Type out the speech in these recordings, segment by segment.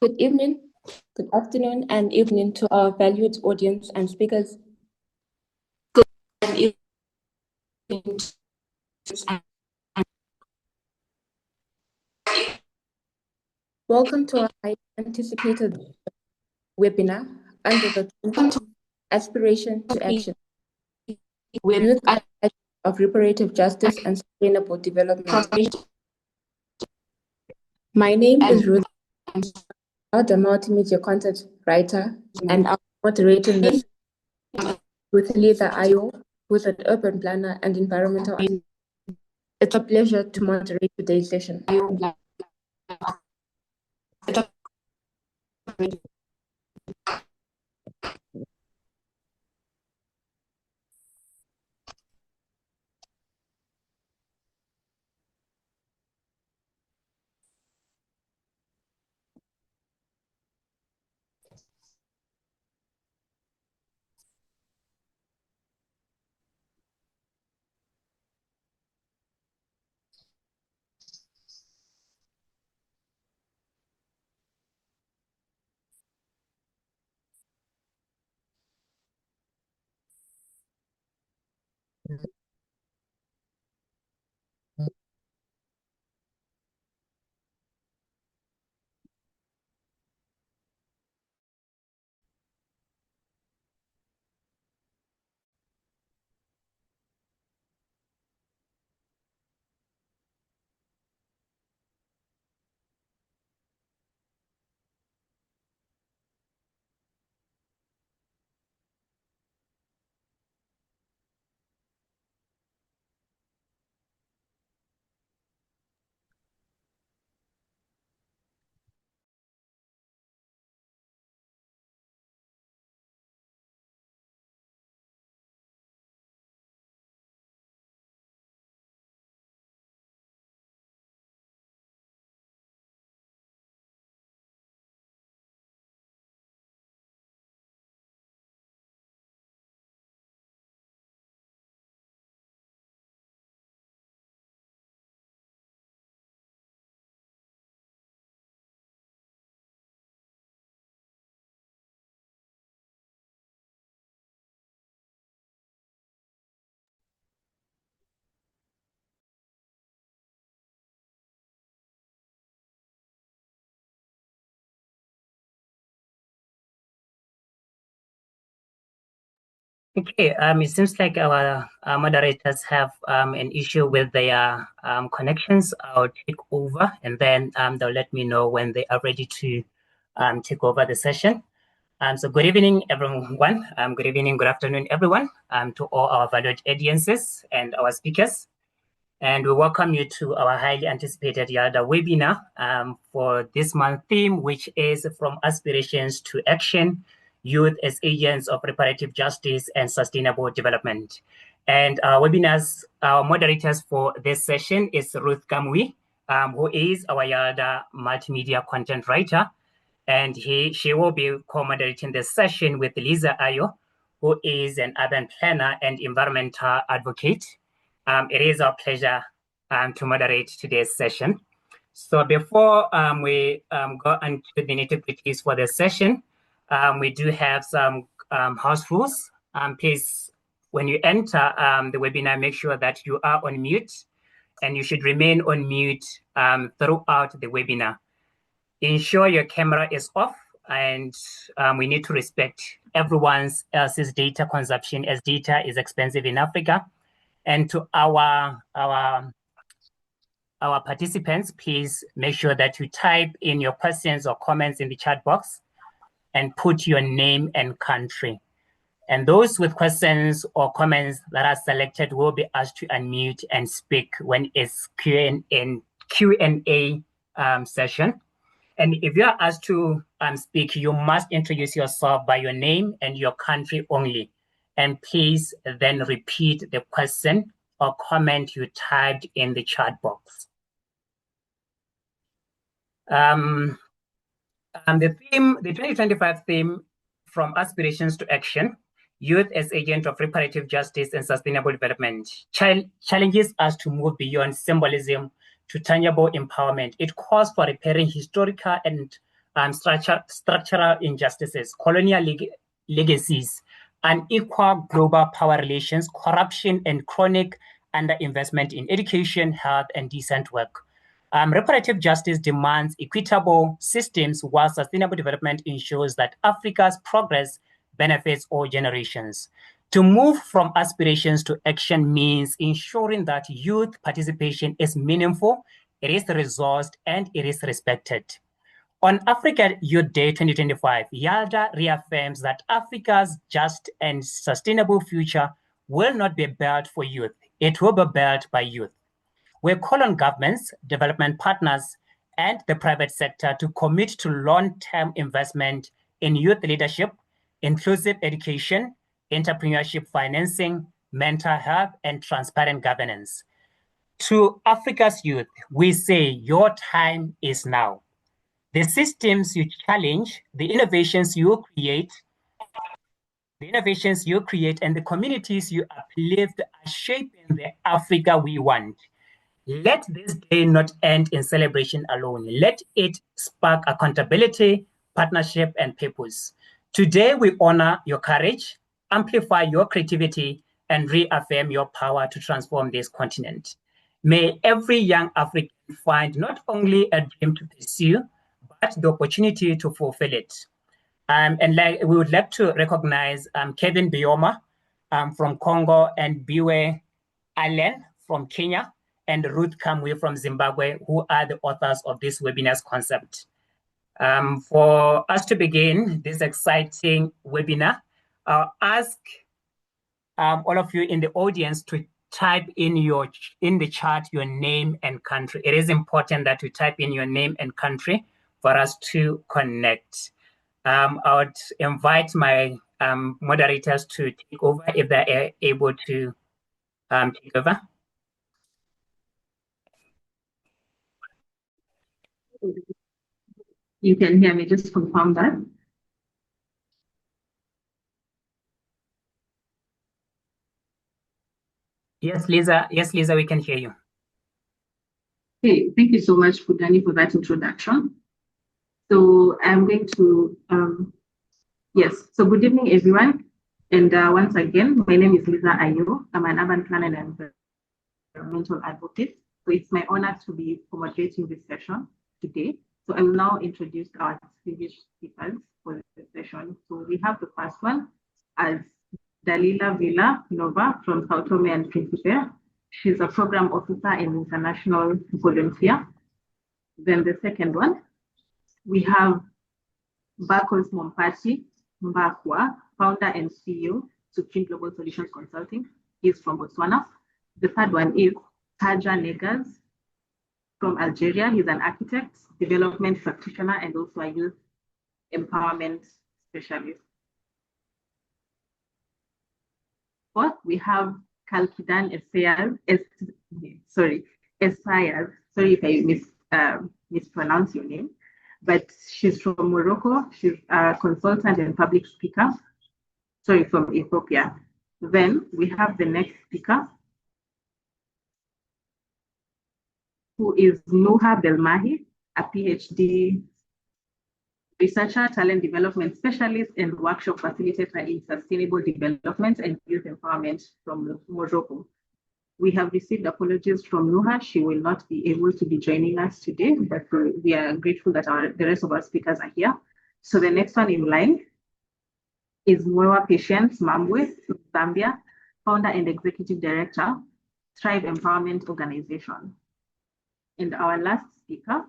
Good evening, good afternoon, and evening to our valued audience and speakers. Good evening. Welcome to our highly anticipated webinar under the theme Aspiration to Action, Youth of Reparative Justice and Sustainable Development. My name is Ruth, the multimedia content writer, and I'll be moderating this with Lisa Ayo, who's an urban planner and environmental architect. It's a pleasure to moderate today's session. Okay, it seems like our moderators have an issue with their connections. I'll take over and then they'll let me know when they are ready to take over the session. So good evening, everyone. Good evening, good afternoon, everyone, to all our valued audiences and our speakers. And we welcome you to our highly anticipated YALDA webinar for this month's theme, which is From Aspirations to Action, Youth as Agents of Reparative Justice and Sustainable Development. And our moderators for this session is Ruth Kamwi, who is our YALDA multimedia content writer. And she will be co-moderating this session with Lisa Ayo, who is an urban planner and environmental advocate. It is our pleasure to moderate today's session. So before we go into the nitty-gritties for the session, we do have some house rules. Please, when you enter the webinar, make sure that you are on mute, and you should remain on mute throughout the webinar. Ensure your camera is off, and we need to respect everyone else's data consumption, as data is expensive in Africa. And to our participants, please make sure that you type in your questions or comments in the chat box and put your name and country. And those with questions or comments that are selected will be asked to unmute and speak when it's Q&A session. And if you are asked to speak, you must introduce yourself by your name and your country only. And please then repeat the question or comment you typed in the chat box. The 2025 theme, From Aspirations to Action, Youth as Agent of Reparative Justice and Sustainable Development, challenges us to move beyond symbolism to tangible empowerment. It calls for repairing historical and structural injustices, colonial legacies, unequal global power relations, corruption, and chronic underinvestment in education, health, and decent work. Reparative justice demands equitable systems, while sustainable development ensures that Africa's progress benefits all generations. To move from aspirations to action means ensuring that youth participation is meaningful, it is resourced, and it is respected. On Africa Youth Day 2025, YALDA reaffirms that Africa's just and sustainable future will not be built for youth, it will be built by youth. We call on governments, development partners, and the private sector to commit to long-term investment in youth leadership, inclusive education, entrepreneurship financing, mental health, and transparent governance. To Africa's youth, we say your time is now. The systems you challenge, the innovations you create, and the communities you uplift are shaping the Africa we want. Let this day not end in celebration alone. Let it spark accountability, partnership, and purpose. Today, we honor your courage, amplify your creativity, and reaffirm your power to transform this continent. May every young African find not only a dream to pursue, but the opportunity to fulfill it. We would like to recognize Kevin Bioma from Congo and Biwe Allen from Kenya and Ruth Kamwe from Zimbabwe, who are the authors of this webinar's concept. For us to begin this exciting webinar, I'll ask all of you in the audience to type in the chat your name and country. It is important that you type in your name and country for us to connect. I would invite my moderators to take over if they're able to take over. You can hear me, just confirm that. Yes, Lisa. Yes, Lisa, we can hear you. Okay, thank you so much, Kudani, for that introduction. So I'm going to, so good evening, everyone. And once again, my name is Lisa Ayo. I'm an urban planner and environmental advocate. So it's my honor to be moderating this session today. So I will now introduce our distinguished speakers for the session. So we have the first one as Dalila Villa Nova from Sao Tome and Principe. She's a program officer and international volunteer. Then the second one, we have Bakos Mompati Mbakwa, founder and CEO, Supreme Global Solutions Consulting. He's from Botswana. The third one is Taja Negas from Algeria. He's an architect, development practitioner, and also a youth empowerment specialist. Fourth, we have Kalkidan Esayas. Sorry if I mispronounce your name, but she's from Morocco. She's a consultant and public speaker. Sorry, from Ethiopia. Then we have the next speaker, who is Nuha Belmahi, a PhD researcher, talent development specialist, and workshop facilitator in sustainable development and youth empowerment from Morocco. We have received apologies from Nuha. She will not be able to be joining us today, but we are grateful that the rest of our speakers are here. So the next one in line is Mwewa Patience Mamwe from Zambia, founder and executive director, Thrive Empowerment Organization. And our last speaker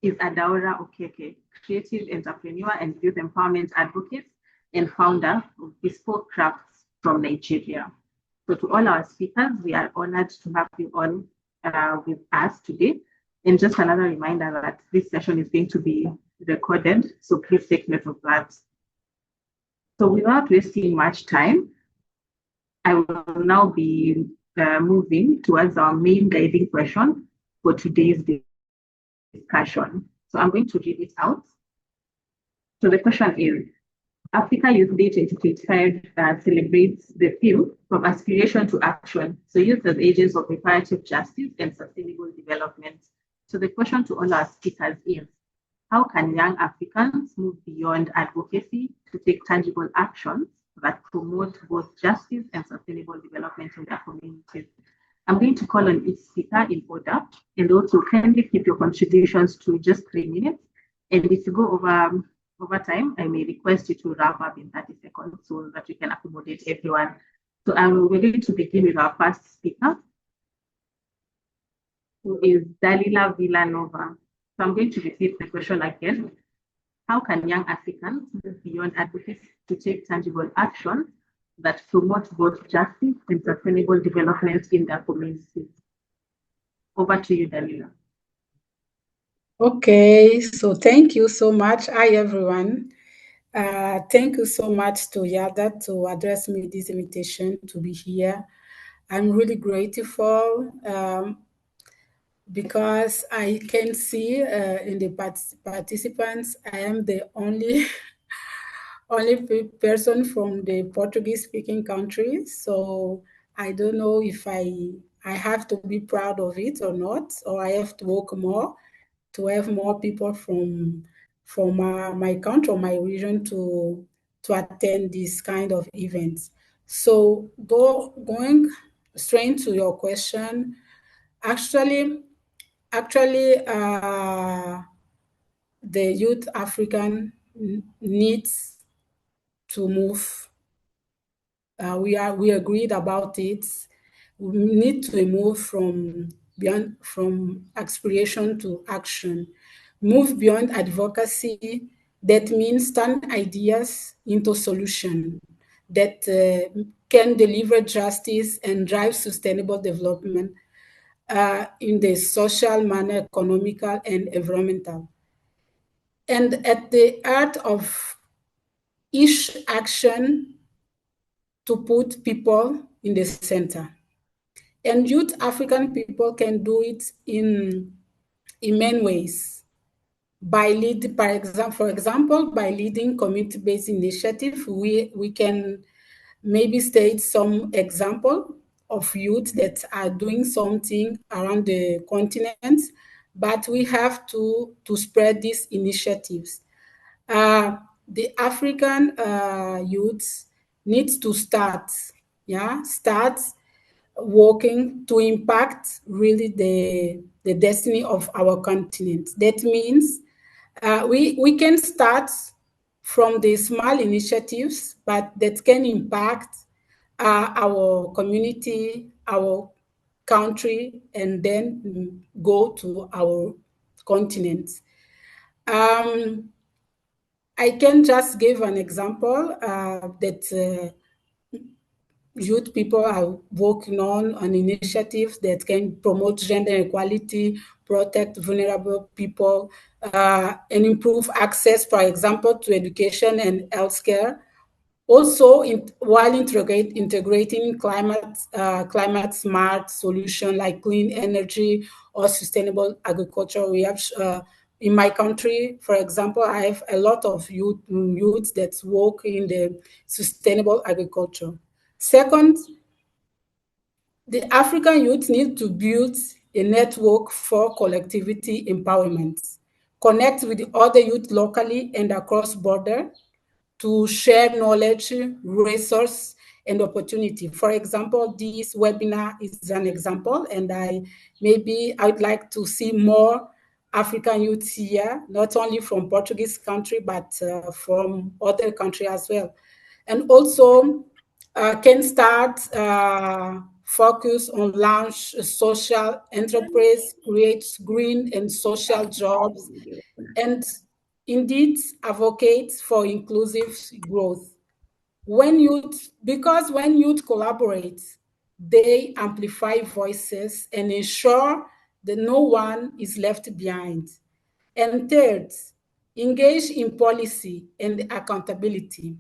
is Adaora Okeke, creative entrepreneur and youth empowerment advocate and founder of Bespoke Crafts from Nigeria. So to all our speakers, we are honored to have you all with us today. And just another reminder that this session is going to be recorded, so please take note of that. So without wasting much time, I will now be moving towards our main guiding question for today's discussion. So I'm going to read it out. So the question is, Africa Youth Day 2025 celebrates the theme from aspiration to action. So youth as agents of reparative justice and sustainable development. So the question to all our speakers is, How can young Africans move beyond advocacy to take tangible actions that promote both justice and sustainable development in their communities? I'm going to call on each speaker in order, and also kindly keep your contributions to just 3 minutes. And if you go over time, I may request you to wrap up in 30 seconds so that we can accommodate everyone. So we're going to begin with our first speaker, who is Dalila Villanova. So I'm going to repeat the question again. How can young Africans move beyond advocacy to take tangible action that promote both justice and sustainable development in their communities? Over to you, Dalila. Okay, so thank you so much. Hi, everyone. Thank you so much to YALDA to address me this invitation to be here. I'm really grateful because I can see in the participants, I am the only person from the Portuguese-speaking country. So I don't know if I have to be proud of it or not, or I have to work more to have more people from my country or my region to attend this kind of events. So going straight to your question, actually, the youth African needs to move. We agreed about it. We need to move from aspiration to action. Move beyond advocacy. That means turn ideas into solution that can deliver justice and drive sustainable development in the social manner, economical and environmental. And at the heart of each action, to put people in the center. And youth African people can do it in many ways. By for example, by leading community-based initiative, we can maybe state some example of youth that are doing something around the continent, but we have to spread these initiatives. The African youths need to start working to impact really the destiny of our continent. That means we can start from the small initiatives, but that can impact our community, our country, and then go to our continent. I can just give an example that youth people are working on initiatives that can promote gender equality, protect vulnerable people, and improve access, for example, to education and healthcare. Also, while integrating climate smart solution like clean energy or sustainable agriculture, we have in my country, for example, I have a lot of youths that work in the sustainable agriculture. Second, the African youth need to build a network for collectivity empowerment, connect with the other youth locally and across border to share knowledge, resource, and opportunity. For example, this webinar is an example, and I would like to see more African youth here, not only from Portuguese country, but from other countries as well. And also can start focus on launch social enterprise, create green and social jobs, and indeed advocate for inclusive growth. Because when youth collaborate, they amplify voices and ensure that no one is left behind. And third, engage in policy and accountability.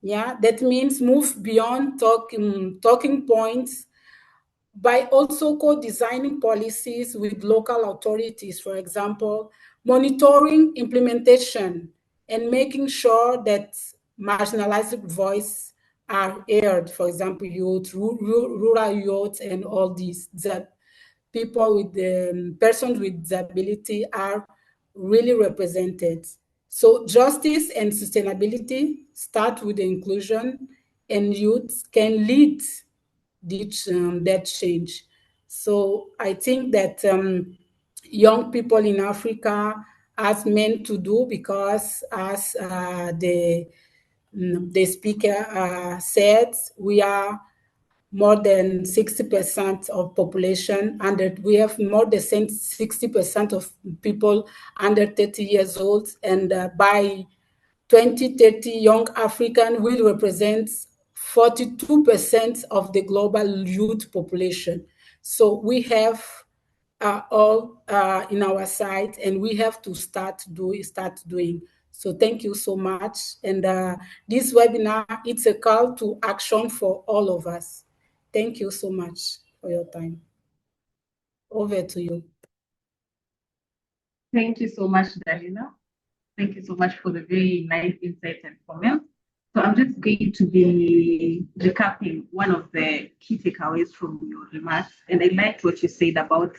Yeah, that means move beyond talking points by also co-designing policies with local authorities, for example, monitoring implementation and making sure that marginalized voices are heard, for example, youth, rural youth, and all these, that people with persons with disability are really represented. So justice and sustainability start with inclusion, and youth can lead that change. So I think that young people in Africa are meant to do, because as the speaker said, we are more than 60% of population under, we have more than 60% of people under 30 years old, and by 2030, young African will represent 42% of the global youth population. So we have all in our side, and we have to start doing. So thank you so much. And this webinar, it's a call to action for all of us. Thank you so much for your time. Over to you. Thank you so much, Dalila. Thank you so much for the very nice insights and comments. So I'm just going to be recapping one of the key takeaways from your remarks. And I liked what you said about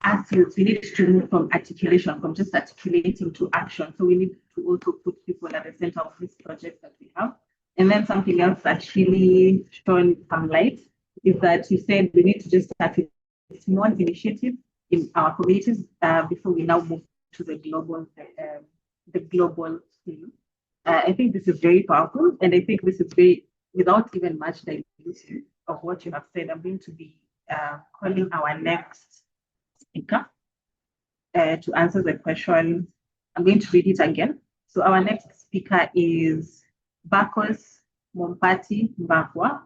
us youth. We need to move from articulation, from just articulating to action. So we need to also put people at the center of this project that we have. And then something else that really shone some light is that you said we need to just start with small initiatives in our communities before we now move to the global scale. I think this is very powerful, and I think this is very, without even much dilution of what you have said, I'm going to be calling our next speaker to answer the question. I'm going to read it again. So our next speaker is Bakos Mompati Mbakwa,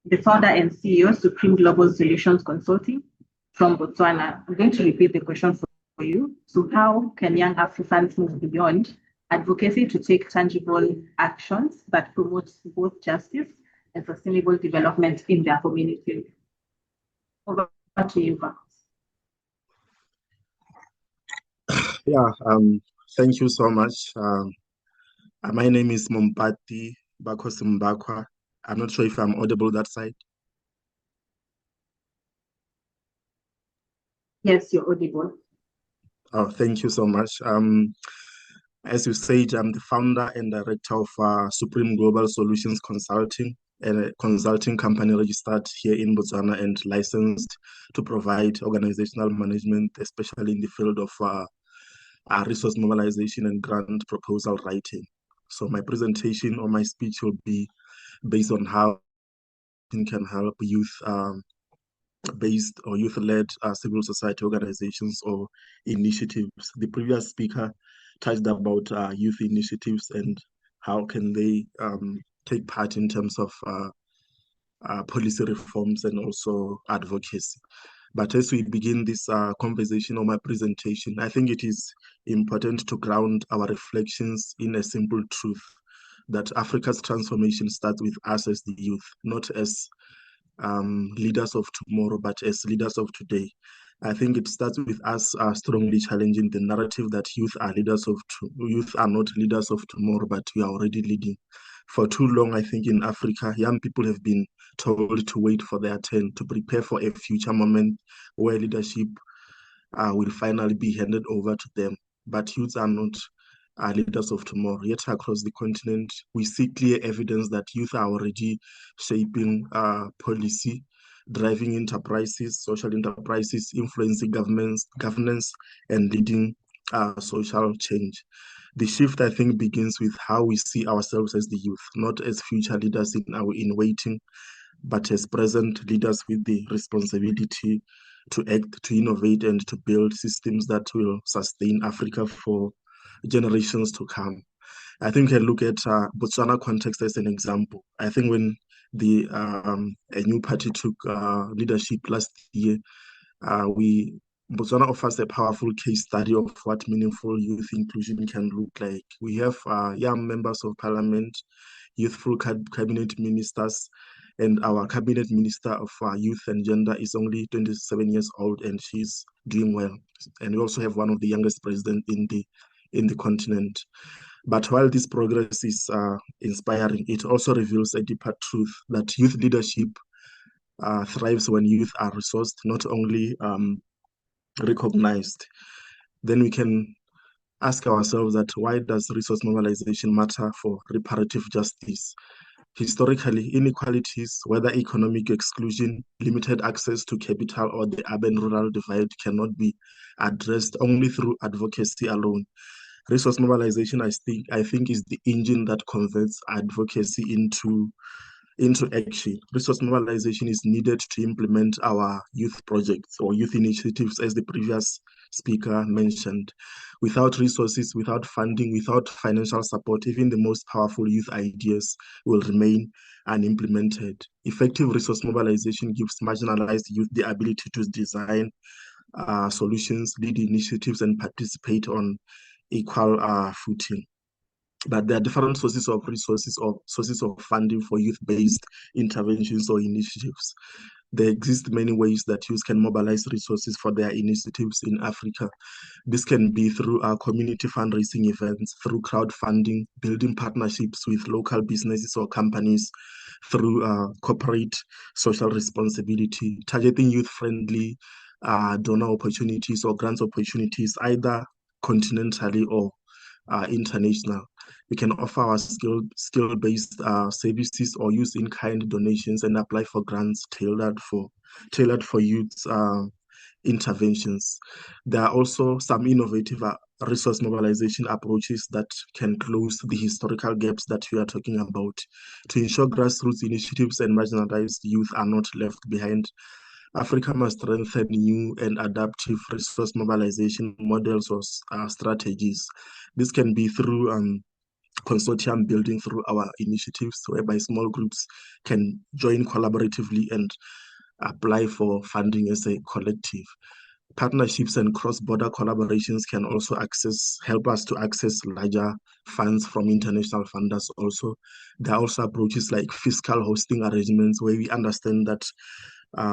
the founder and CEO, Supreme Global Solutions Consulting from Botswana. I'm going to repeat the question for you. So how can young Africans move beyond advocacy to take tangible actions that promote both justice and sustainable development in their communities? Over to you, Bakos. Yeah, thank you so much. My name is Mompati Bakos Mbakwa. I'm not sure if I'm audible that side. Yes, you're audible. Oh, thank you so much. As you said, I'm the founder and director of Supreme Global Solutions Consulting, a consulting company registered here in Botswana and licensed to provide organizational management, especially in the field of resource mobilization and grant proposal writing. So my presentation or my speech will be based on how it can help youth-based or youth-led civil society organizations or initiatives. The previous speaker touched about youth initiatives and how can they take part in terms of policy reforms and also advocacy. But as we begin this conversation or my presentation, I think it is important to ground our reflections in a simple truth that Africa's transformation starts with us as the youth, not as leaders of tomorrow, but as leaders of today. I think it starts with us strongly challenging the narrative that youth are not leaders of tomorrow, but we are already leading. For too long, I think in Africa, young people have been told to wait for their turn, to prepare for a future moment where leadership will finally be handed over to them. But youths are not leaders of tomorrow. Yet across the continent, we see clear evidence that youth are already shaping policy, driving enterprises, social enterprises, influencing governance, and leading social change. The shift, I think, begins with how we see ourselves as the youth, not as future leaders in waiting, but as present leaders with the responsibility to act, to innovate, and to build systems that will sustain Africa for generations to come. I think I look at Botswana context as an example. I think when a new party took leadership last year, Botswana offers a powerful case study of what meaningful youth inclusion can look like. We have young members of parliament, youthful cabinet ministers, and our cabinet minister of youth and gender is only 27 years old, and she's doing well. And we also have one of the youngest presidents in the continent. But while this progress is inspiring, it also reveals a deeper truth that youth leadership thrives when youth are resourced, not only recognized. Then we can ask ourselves that why does resource mobilization matter for reparative justice? Historically, inequalities, whether economic exclusion, limited access to capital, or the urban-rural divide, cannot be addressed only through advocacy alone. Resource mobilization, I think, is the engine that converts advocacy into action. Resource mobilization is needed to implement our youth projects or youth initiatives, as the previous speaker mentioned. Without resources, without funding, without financial support, even the most powerful youth ideas will remain unimplemented. Effective resource mobilization gives marginalized youth the ability to design solutions, lead initiatives, and participate on equal footing. But there are different sources of resources or sources of funding for youth-based interventions or initiatives. There exist many ways that youth can mobilize resources for their initiatives in Africa. This can be through our community fundraising events, through crowdfunding, building partnerships with local businesses or companies, through corporate social responsibility, targeting youth-friendly donor opportunities or grants opportunities, either continentally or international. We can offer our skill-based services or use in-kind donations and apply for grants tailored for youth interventions. There are also some innovative resource mobilization approaches that can close the historical gaps that we are talking about to ensure grassroots initiatives and marginalized youth are not left behind. Africa must strengthen new and adaptive resource mobilization models or strategies. This can be through consortium building through our initiatives, whereby small groups can join collaboratively and apply for funding as a collective. Partnerships and cross-border collaborations can also help us to access larger funds from international funders also. There are also approaches like fiscal hosting arrangements, where we understand that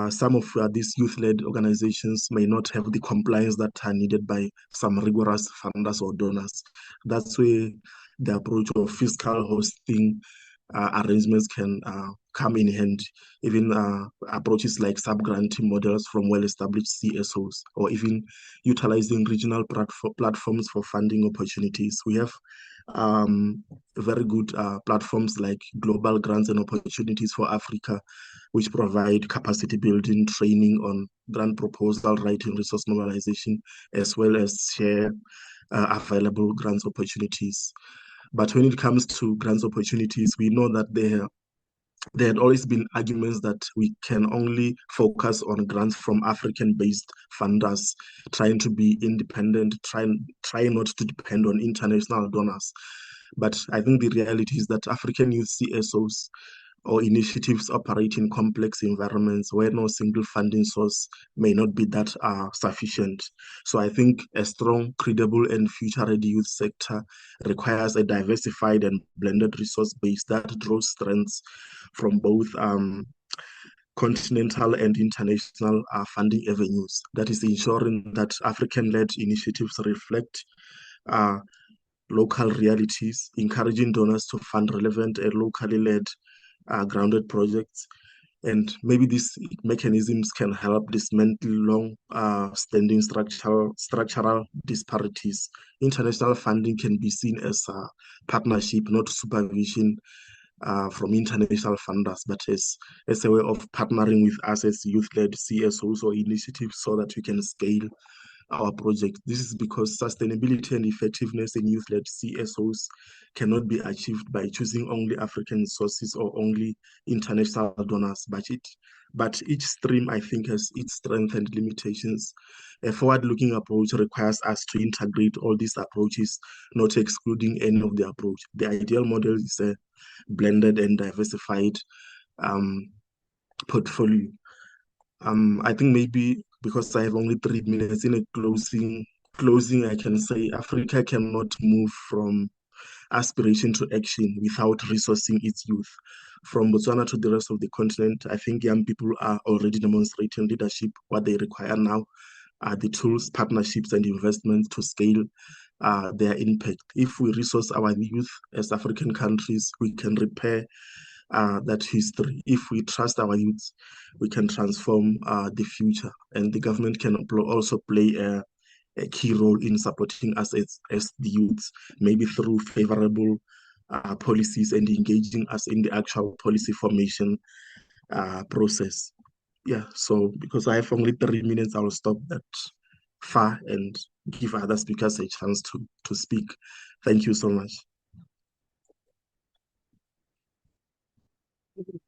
some of these youth-led organizations may not have the compliance that are needed by some rigorous funders or donors. That's where the approach of fiscal hosting arrangements can come in hand. Even approaches like sub-granting models from well-established CSOs, or even utilizing regional platforms for funding opportunities. We have very good platforms like Global Grants and Opportunities for Africa, which provide capacity building, training on grant proposal writing, resource mobilization, as well as share available grants opportunities. But when it comes to grants opportunities, we know that there had always been arguments that we can only focus on grants from African-based funders, trying to be independent, trying not to depend on international donors. But I think the reality is that African youth CSOs or initiatives operate in complex environments where no single funding source may not be that sufficient. So I think a strong, credible, and future-ready youth sector requires a diversified and blended resource base that draws strengths from both continental and international funding avenues. That is ensuring that African-led initiatives reflect local realities, encouraging donors to fund relevant and locally led grounded projects. And maybe these mechanisms can help dismantle long-standing structural disparities. International funding can be seen as a partnership, not supervision from international funders, but as a way of partnering with us as youth-led CSOs or initiatives so that we can scale our project. This is because sustainability and effectiveness in youth-led CSOs cannot be achieved by choosing only African sources or only international donors, but each stream, I think, has its strengths and limitations. A forward-looking approach requires us to integrate all these approaches, not excluding any of the approach. The ideal model is a blended and diversified portfolio. I think maybe because I have only 3 minutes in a closing, I can say Africa cannot move from aspiration to action without resourcing its youth. From Botswana to the rest of the continent, I think young people are already demonstrating leadership. What they require now are the tools, partnerships, and investments to scale their impact. If we resource our youth as African countries, we can repair that history. If we trust our youth, we can transform the future, and the government can also play a key role in supporting us as the youths, maybe through favorable policies and engaging us in the actual policy formation process. Yeah, so because I have only 3 minutes, I will stop that far and give other speakers a chance to speak. Thank you so much.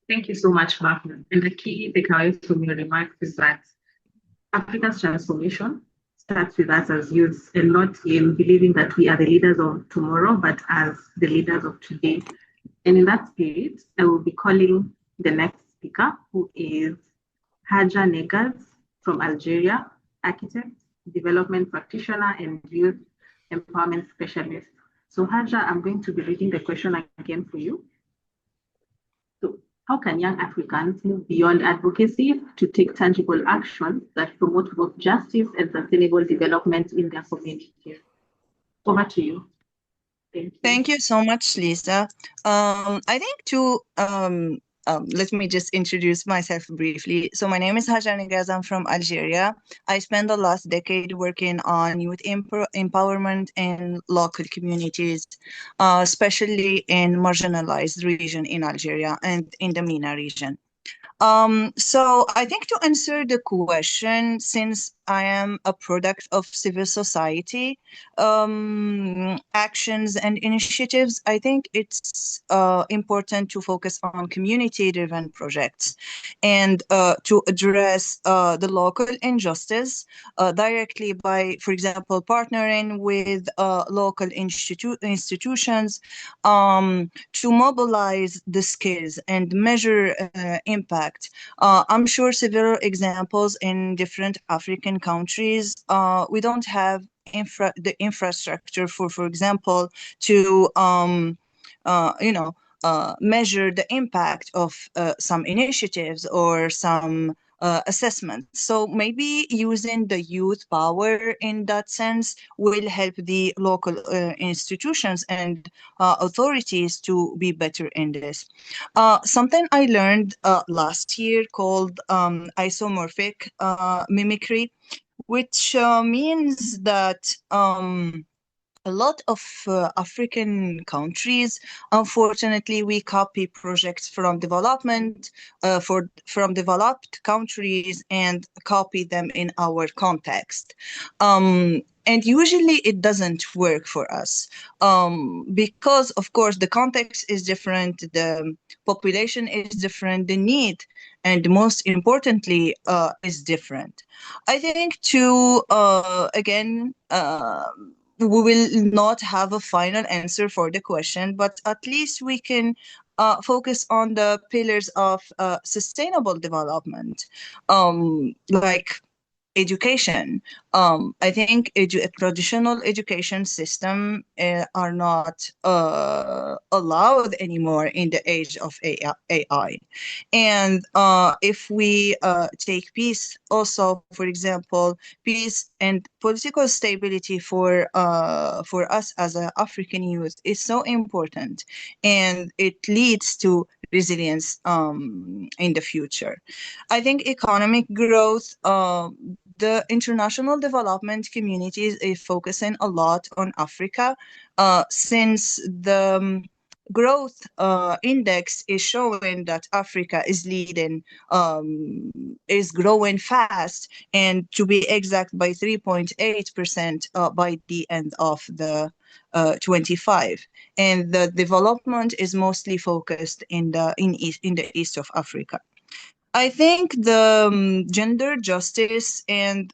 Thank you so much, Bafna. And the key takeaways from your remarks is that Africa's transformation starts with us as youths and not in believing that we are the leaders of tomorrow, but as the leaders of today. And in that spirit, I will be calling the next speaker, who is Haja Negas from Algeria, architect, development practitioner, and youth empowerment specialist. So Haja, I'm going to be reading the question again for you. So how can young Africans move beyond advocacy to take tangible actions that promote both justice and sustainable development in their communities? Over to you. Thank you. Thank you so much, Lisa. I think let me just introduce myself briefly. So my name is Hajar Negaz. I'm from Algeria. I spent the last decade working on youth empowerment in local communities, especially in marginalized region in Algeria and in the MENA region. So I think to answer the question, since I am a product of civil society actions and initiatives, I think it's important to focus on community-driven projects and to address the local injustice directly by, for example, partnering with local institutions to mobilize the skills and measure impact. I'm sure several examples in different African countries. We don't have the infrastructure for example, to measure the impact of some initiatives or some assessments. So maybe using the youth power in that sense will help the local institutions and authorities to be better in this. Something I learned last year called isomorphic mimicry, which means that a lot of African countries, unfortunately, we copy projects from from developed countries and copy them in our context. And usually it doesn't work for us because, of course, the context is different, the population is different, the need, and most importantly, is different. I think again, we will not have a final answer for the question, but at least we can focus on the pillars of sustainable development, like education. I think traditional education system are not allowed anymore in the age of AI. And if we take peace also, for example, peace and political stability for us as an African youth is so important, and it leads to resilience in the future. I think economic growth, the international development communities is focusing a lot on Africa since the growth index is showing that Africa is leading, is growing fast, and to be exact, by 3.8% by the end of the 25. And the development is mostly focused in the east of Africa. I think the gender justice and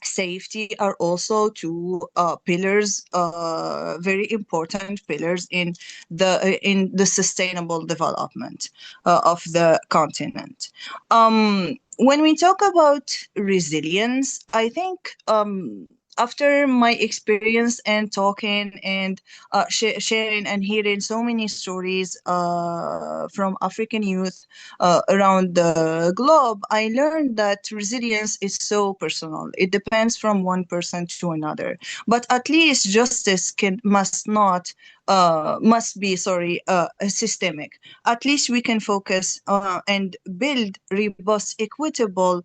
safety are also two pillars, very important pillars in the sustainable development of the continent. When we talk about resilience, I think after my experience and talking and sharing and hearing so many stories from African youth around the globe, I learned that resilience is so personal. It depends from one person to another. But at least justice must not must be systemic. At least we can focus and build robust, equitable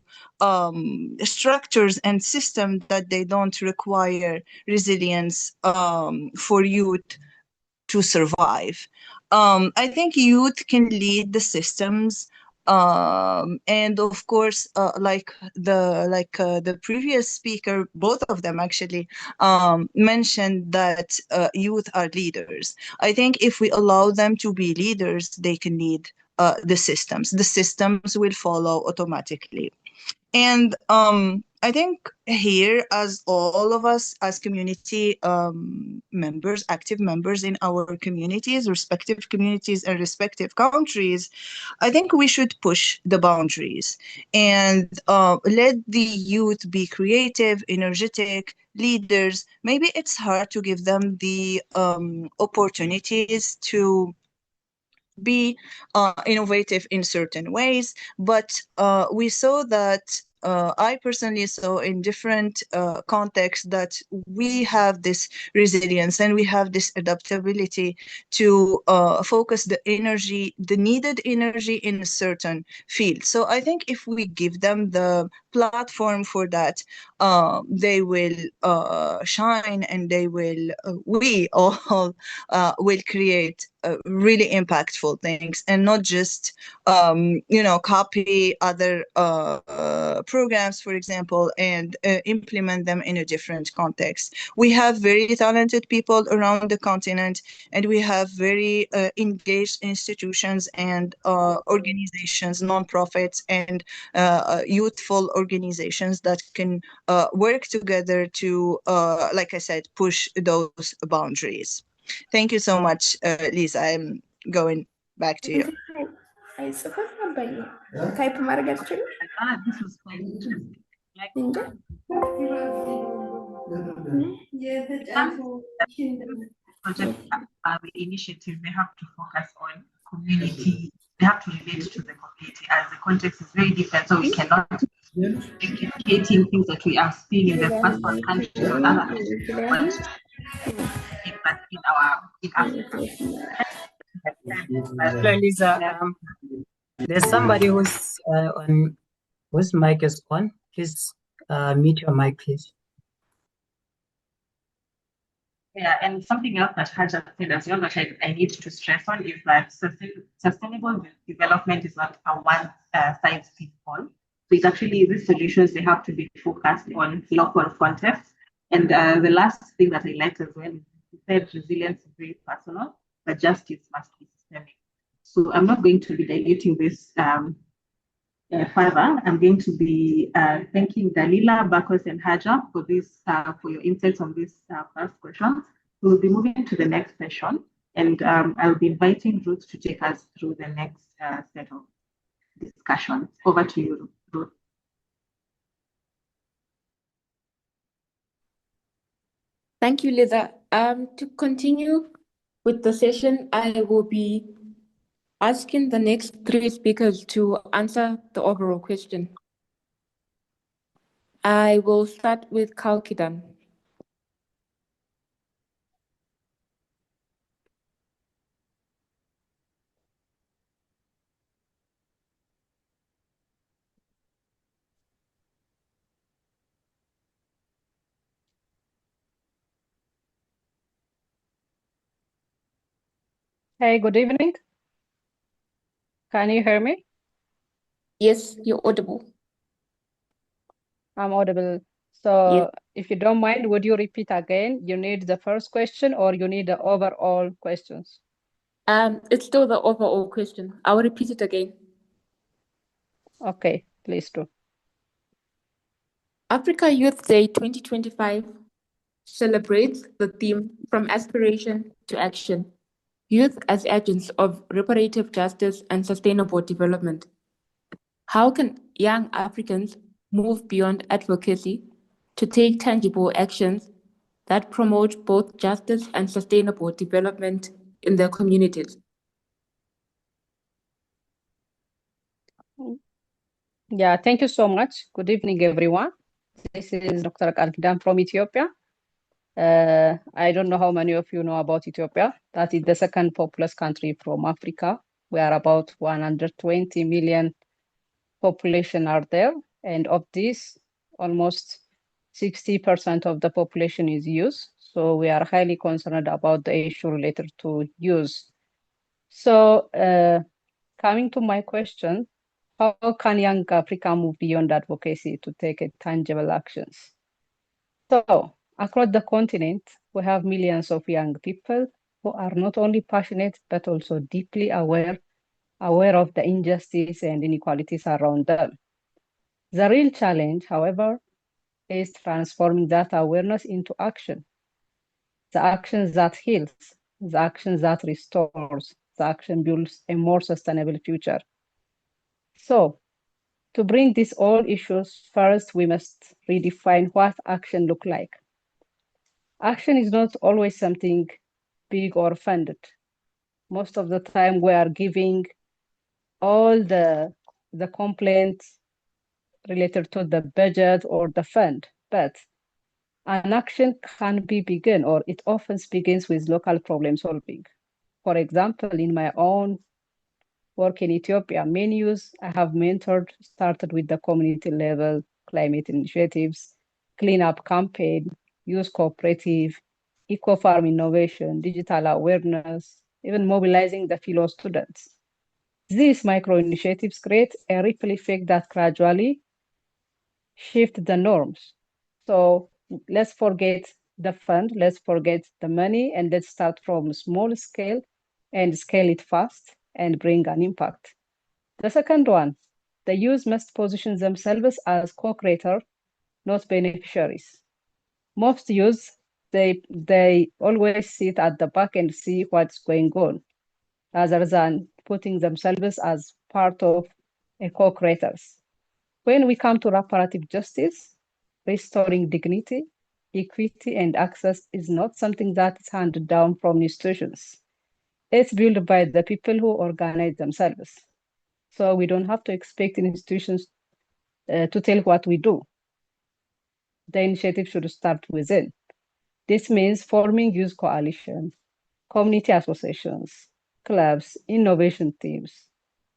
structures and systems that they don't require resilience for youth to survive. I think youth can lead the systems, and of course, like the previous speaker, both of them actually mentioned that youth are leaders. I think if we allow them to be leaders, they can lead the systems. The systems will follow automatically. And I think here, as all of us, as community members, active members in our communities, respective communities and respective countries, I think we should push the boundaries and let the youth be creative, energetic leaders. Maybe it's hard to give them the opportunities to be innovative in certain ways, but we saw that I personally saw in different contexts that we have this resilience and we have this adaptability to focus the energy, the needed energy in a certain field. So I think if we give them the platform for that, they will shine, and they will, we all will create really impactful things, and not just copy other programs, for example, and implement them in a different context. We have very talented people around the continent, and we have very engaged institutions and organizations, nonprofits, and youthful organizations that can work together to, like I said, push those boundaries. Thank you so much, Lisa. I'm going back to you. This was quite interesting. Project initiative, they have to focus on community. They have to relate to the community, as the context is very different. So we cannot replicating things that we are seeing in the first world countries or other countries, but in Africa. Hello, Lisa. There's somebody who's on whose mic is on. Please mute your mic, please. Yeah, and something else that Haja said as well that I need to stress on is that sustainable development is not a one-size-fits-all. So it's actually these solutions, they have to be focused on local context. And the last thing that I liked as well is you said resilience is very personal, but justice must be systemic. So I'm not going to be diluting this further. I'm going to be thanking Dalila, Bakos, and Haja for this, for your insights on this first question. We'll be moving to the next session, and I'll be inviting Ruth to take us through the next set of discussions. Over to you, Ruth. Thank you, Lisa. To continue with the session, I will be asking the next three speakers to answer the overall question. I will start with Kalkidan. Hey, good evening. Can you hear me? Yes, you're audible. I'm audible. So if you don't mind, would you repeat again? You need the first question or you need the overall questions? It's still the overall question. I'll repeat it again. Okay, please do. Africa Youth Day 2025 celebrates the theme From Aspiration to Action, Youth as Agents of Reparative Justice and Sustainable Development. How can young Africans move beyond advocacy to take tangible actions that promote both justice and sustainable development in their communities? Yeah, thank you so much. Good evening, everyone. This is Dr. Kalkidan from Ethiopia. I don't know how many of you know about Ethiopia. That is the second populous country from Africa. We are about 120 million population are there. And of this, almost 60% of the population is youth. So we are highly concerned about the issue related to youth. So coming to my question, how can young Africa move beyond advocacy to take tangible actions? So across the continent, we have millions of young people who are not only passionate, but also deeply aware of the injustice and inequalities around them. The real challenge, however, is transforming that awareness into action. The actions that heals, the actions that restores, the action builds a more sustainable future. So, to bring these all issues, first we must redefine what action look like. Action is not always something big or funded. Most of the time we are giving all the complaints related to the budget or the fund, but an action can be begun, or it often begins with local problem solving. For example, in my own work in Ethiopia, many youth I have mentored started with the community level climate initiatives, cleanup campaign, youth cooperative, eco-farm innovation, digital awareness, even mobilizing the fellow students. These micro initiatives create a ripple effect that gradually shift the norms. So let's forget the fund, let's forget the money, and let's start from small scale and scale it fast and bring an impact. The second one, the youth must position themselves as co-creator, not beneficiaries. Most youth, they always sit at the back and see what's going on, rather than putting themselves as part of a co-creators. When we come to reparative justice, restoring dignity, equity, and access is not something that is handed down from institutions. It's built by the people who organize themselves. So we don't have to expect institutions to tell what we do. The initiative should start within. This means forming youth coalitions, community associations, clubs, innovation teams,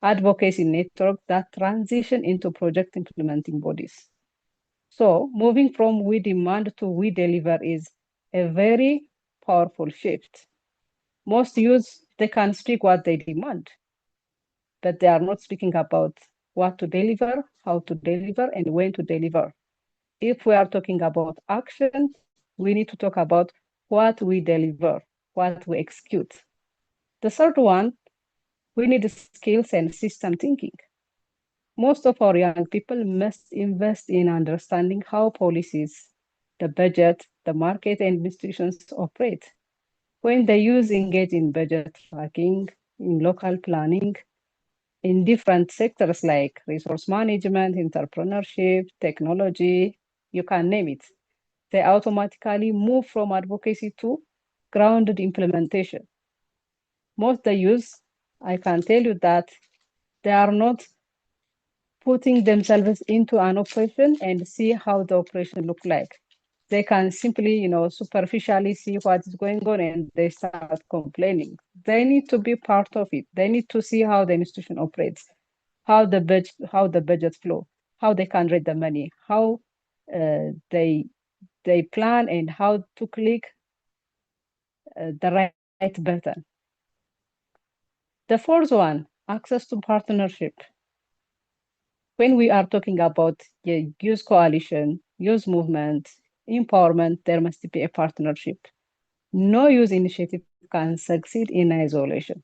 advocacy networks that transition into project implementing bodies. So moving from we demand to we deliver is a very powerful shift. Most youth, they can speak what they demand, but they are not speaking about what to deliver, how to deliver, and when to deliver. If we are talking about action, we need to talk about what we deliver, what we execute. The third one, we need skills and system thinking. Most of our young people must invest in understanding how policies, the budget, the market, and institutions operate. When the youth engage in budget tracking, in local planning, in different sectors like resource management, entrepreneurship, technology, you can name it, they automatically move from advocacy to grounded implementation. Most the youth, I can tell you that they are not putting themselves into an operation and see how the operation look like. They can simply, superficially see what is going on and they start complaining. They need to be part of it. They need to see how the institution operates, how the budget flow, how they can read the money, how they plan and how to click the right button. The fourth one, access to partnership. When we are talking about youth coalition, youth movement, empowerment, there must be a partnership. No youth initiative can succeed in isolation.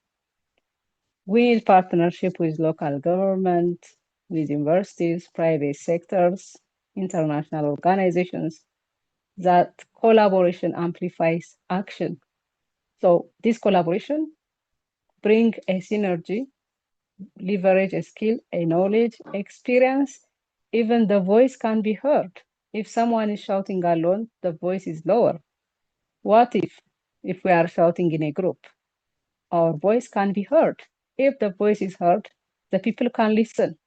We need partnership with local government, with universities, private sectors, international organizations. That collaboration amplifies action. So this collaboration bring a synergy, leverage a skill, a knowledge, experience. Even the voice can be heard. If someone is shouting alone, the voice is lower. What if we are shouting in a group? Our voice can be heard. If the voice is heard, the people can listen,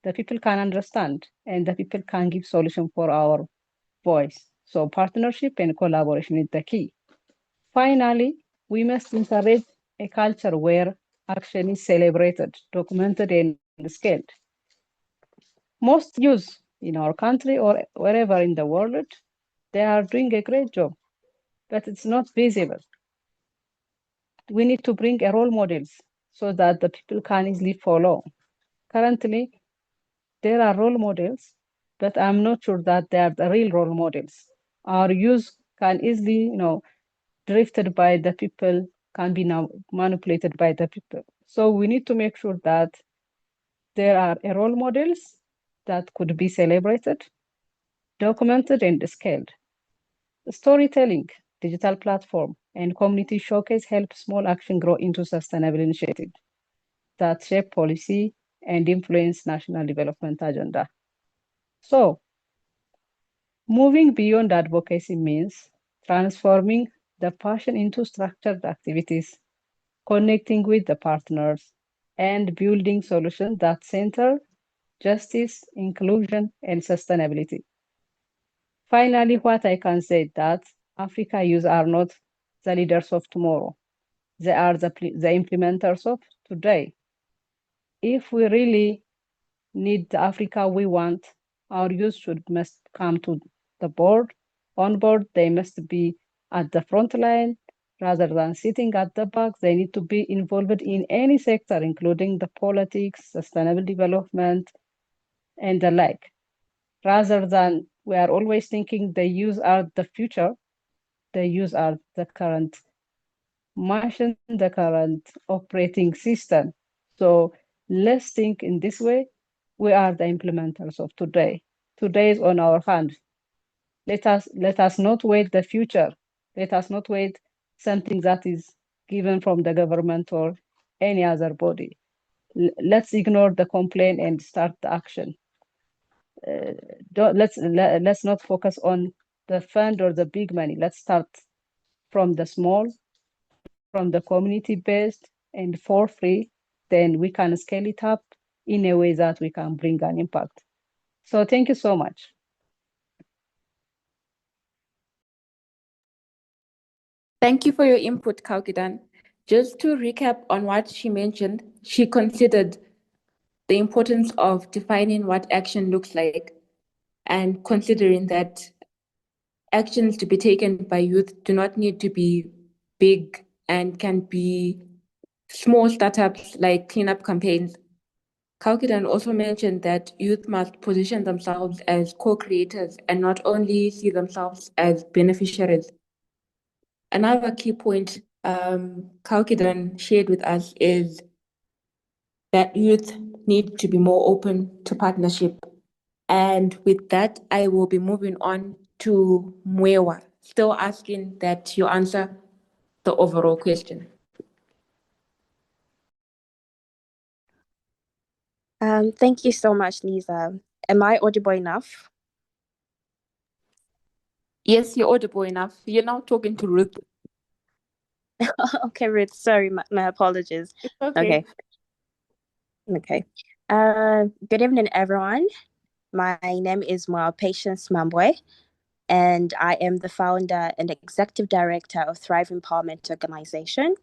the people can understand, and the people can give solution for our voice. So partnership and collaboration is the key. Finally, we must encourage a culture where action is celebrated, documented, and scaled. Most youth in our country or wherever in the world, they are doing a great job, but it's not visible. We need to bring a role models so that the people can easily follow. Currently, there are role models, but I'm not sure that they are the real role models. Our youth can easily, drifted by the people, can be now manipulated by the people. So we need to make sure that there are role models that could be celebrated, documented, and scaled. Storytelling, digital platform, and community showcase help small action grow into sustainable initiatives that shape policy and influence national development agenda. So, moving beyond advocacy means transforming the passion into structured activities, connecting with the partners, and building solutions that center justice, inclusion, and sustainability. Finally, what I can say is that Africa youth are not the leaders of tomorrow. They are the implementers of today. If we really need the Africa we want, our youth must come to the board. On board, they must be at the front line rather than sitting at the back. They need to be involved in any sector, including the politics, sustainable development, and the like. Rather than we are always thinking the youth are the future, the youth are the current machine, the current operating system. So let's think in this way. We are the implementers of today. Today is on our hand. Let us not wait the future. Let us not wait something that is given from the government or any other body. Let's ignore the complaint and start the action. Let's not focus on the fund or the big money. Let's start from the small, from the community based, and for free. Then we can scale it up in a way that we can bring an impact. So thank you so much. Thank you for your input, Kaukidan. Just to recap on what she mentioned, she considered the importance of defining what action looks like and considering that actions to be taken by youth do not need to be big and can be small startups like cleanup campaigns. Kaukidan also mentioned that youth must position themselves as co-creators and not only see themselves as beneficiaries. Another key point Kaukidan shared with us is that youth need to be more open to partnership. And with that, I will be moving on to Mwewa, still asking that you answer the overall question. Thank you so much, Lisa. Am I audible enough? Yes, you're audible enough. You're now talking to Ruth. Okay, Ruth, sorry, my apologies. It's okay. Okay. Good evening, everyone. My name is Patience Mambwe, and I am the founder and executive director of Thrive Empowerment Organization,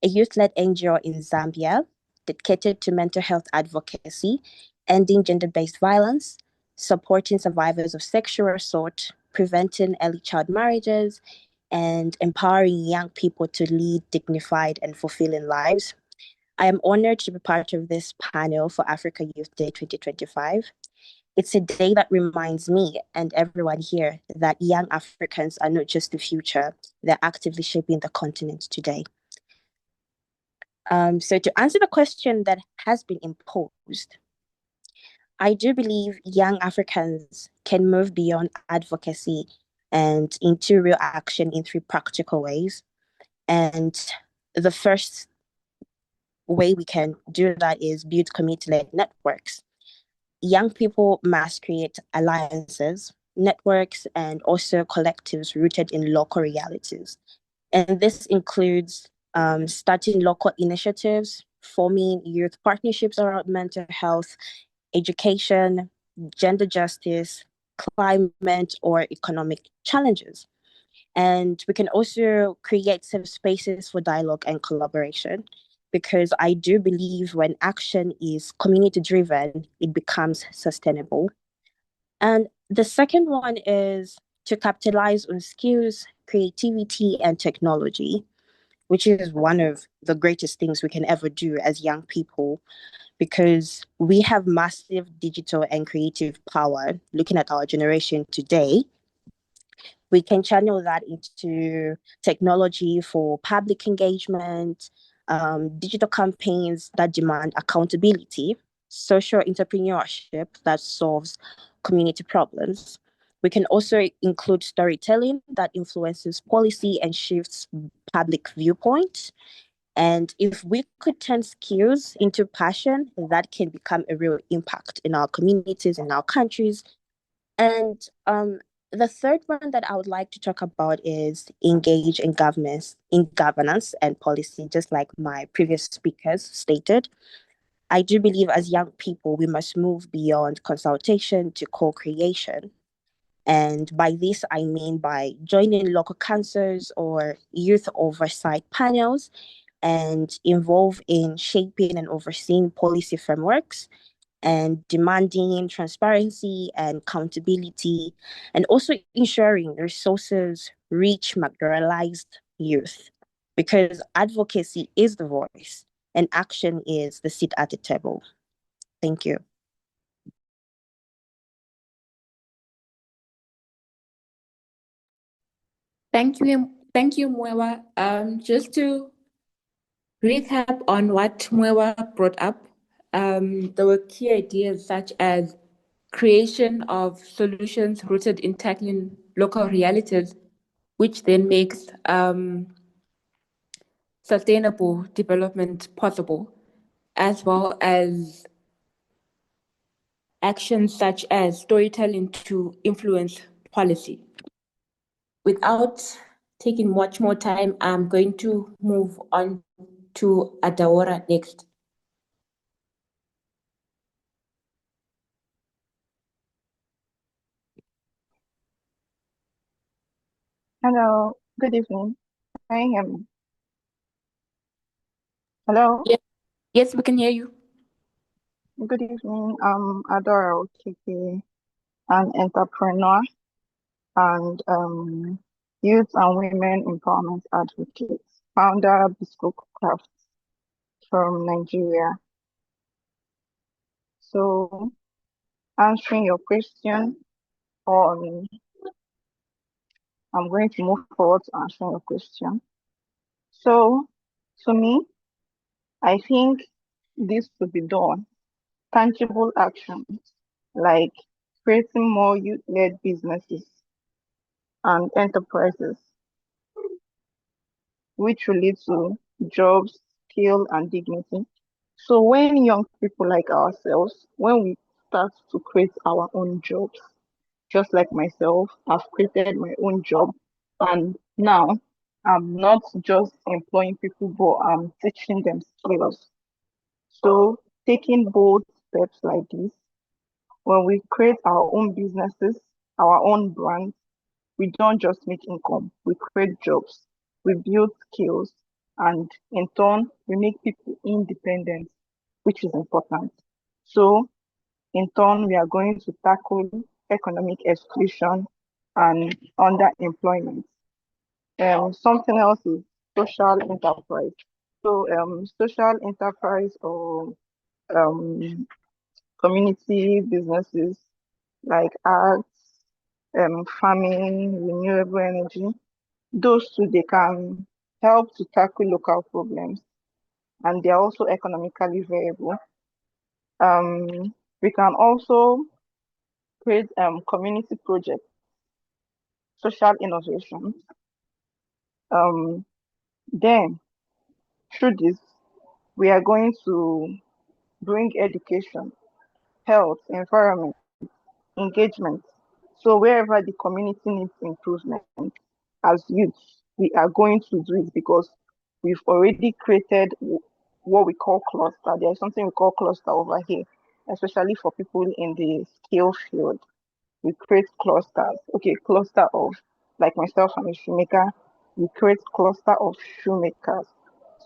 a youth-led NGO in Zambia dedicated to mental health advocacy, ending gender-based violence, supporting survivors of sexual assault, preventing early child marriages, and empowering young people to lead dignified and fulfilling lives. I am honored to be part of this panel for Africa Youth Day 2025. It's a day that reminds me and everyone here that young Africans are not just the future, they're actively shaping the continent today. So to answer the question that has been imposed, I do believe young Africans can move beyond advocacy and into real action in 3 practical ways. And the first way we can do that is build community-led networks. Young people must create alliances, networks, and also collectives rooted in local realities. And this includes starting local initiatives, forming youth partnerships around mental health, education, gender justice, climate, or economic challenges. And we can also create safe spaces for dialogue and collaboration, because I do believe when action is community driven, it becomes sustainable. And the second one is to capitalize on skills, creativity, and technology, which is one of the greatest things we can ever do as young people, because we have massive digital and creative power. Looking at our generation today, we can channel that into technology for public engagement, digital campaigns that demand accountability, social entrepreneurship that solves community problems. We can also include storytelling that influences policy and shifts public viewpoint. And if we could turn skills into passion, that can become a real impact in our communities, in our countries. And the third one that I would like to talk about is engage in governance and policy, just like my previous speakers stated. I do believe as young people, we must move beyond consultation to co-creation. And by this, I mean by joining local councils or youth oversight panels and involve in shaping and overseeing policy frameworks and demanding transparency and accountability, and also ensuring resources reach marginalized youth. Because advocacy is the voice and action is the seat at the table. Thank you. Thank you, Mwewa. Just to recap on what Mwewa brought up, there were key ideas such as creation of solutions rooted in tackling local realities, which then makes sustainable development possible, as well as actions such as storytelling to influence policy. Without taking much more time, I'm going to move on to Adawora next. Hello, good evening. Can you hear me? Hello, Yes, we can hear you. good evening. I'm Adora Okeke, an entrepreneur and youth and women empowerment advocate, founder of Bespoke Crafts from Nigeria. So, answering your question on, I'm going to move forward to answering your question. So, to me, I think this could be done. Tangible actions like creating more youth-led businesses and enterprises, which will lead to jobs, skill, and dignity. So when young people like ourselves, when we start to create our own jobs, just like myself, I've created my own job, and now I'm not just employing people, but I'm teaching them skills. So taking bold steps like this, when we create our own businesses, our own brands, we don't just make income, we create jobs, we build skills, and in turn, we make people independent, which is important. So, in turn, we are going to tackle economic exclusion and underemployment. Something else is social enterprise. So, social enterprise or um, community businesses like arts, farming, renewable energy, those two, they can help to tackle local problems and they are also economically viable. We can also create community projects, social innovations. Then through this, we are going to bring education, health, environment, engagement. So wherever the community needs improvement, as youth, we are going to do it because we've already created what we call cluster. There's something we call cluster over here, especially for people in the skill field. we create clusters. Okay, cluster of, like myself, I'm a shoemaker, we create cluster of shoemakers.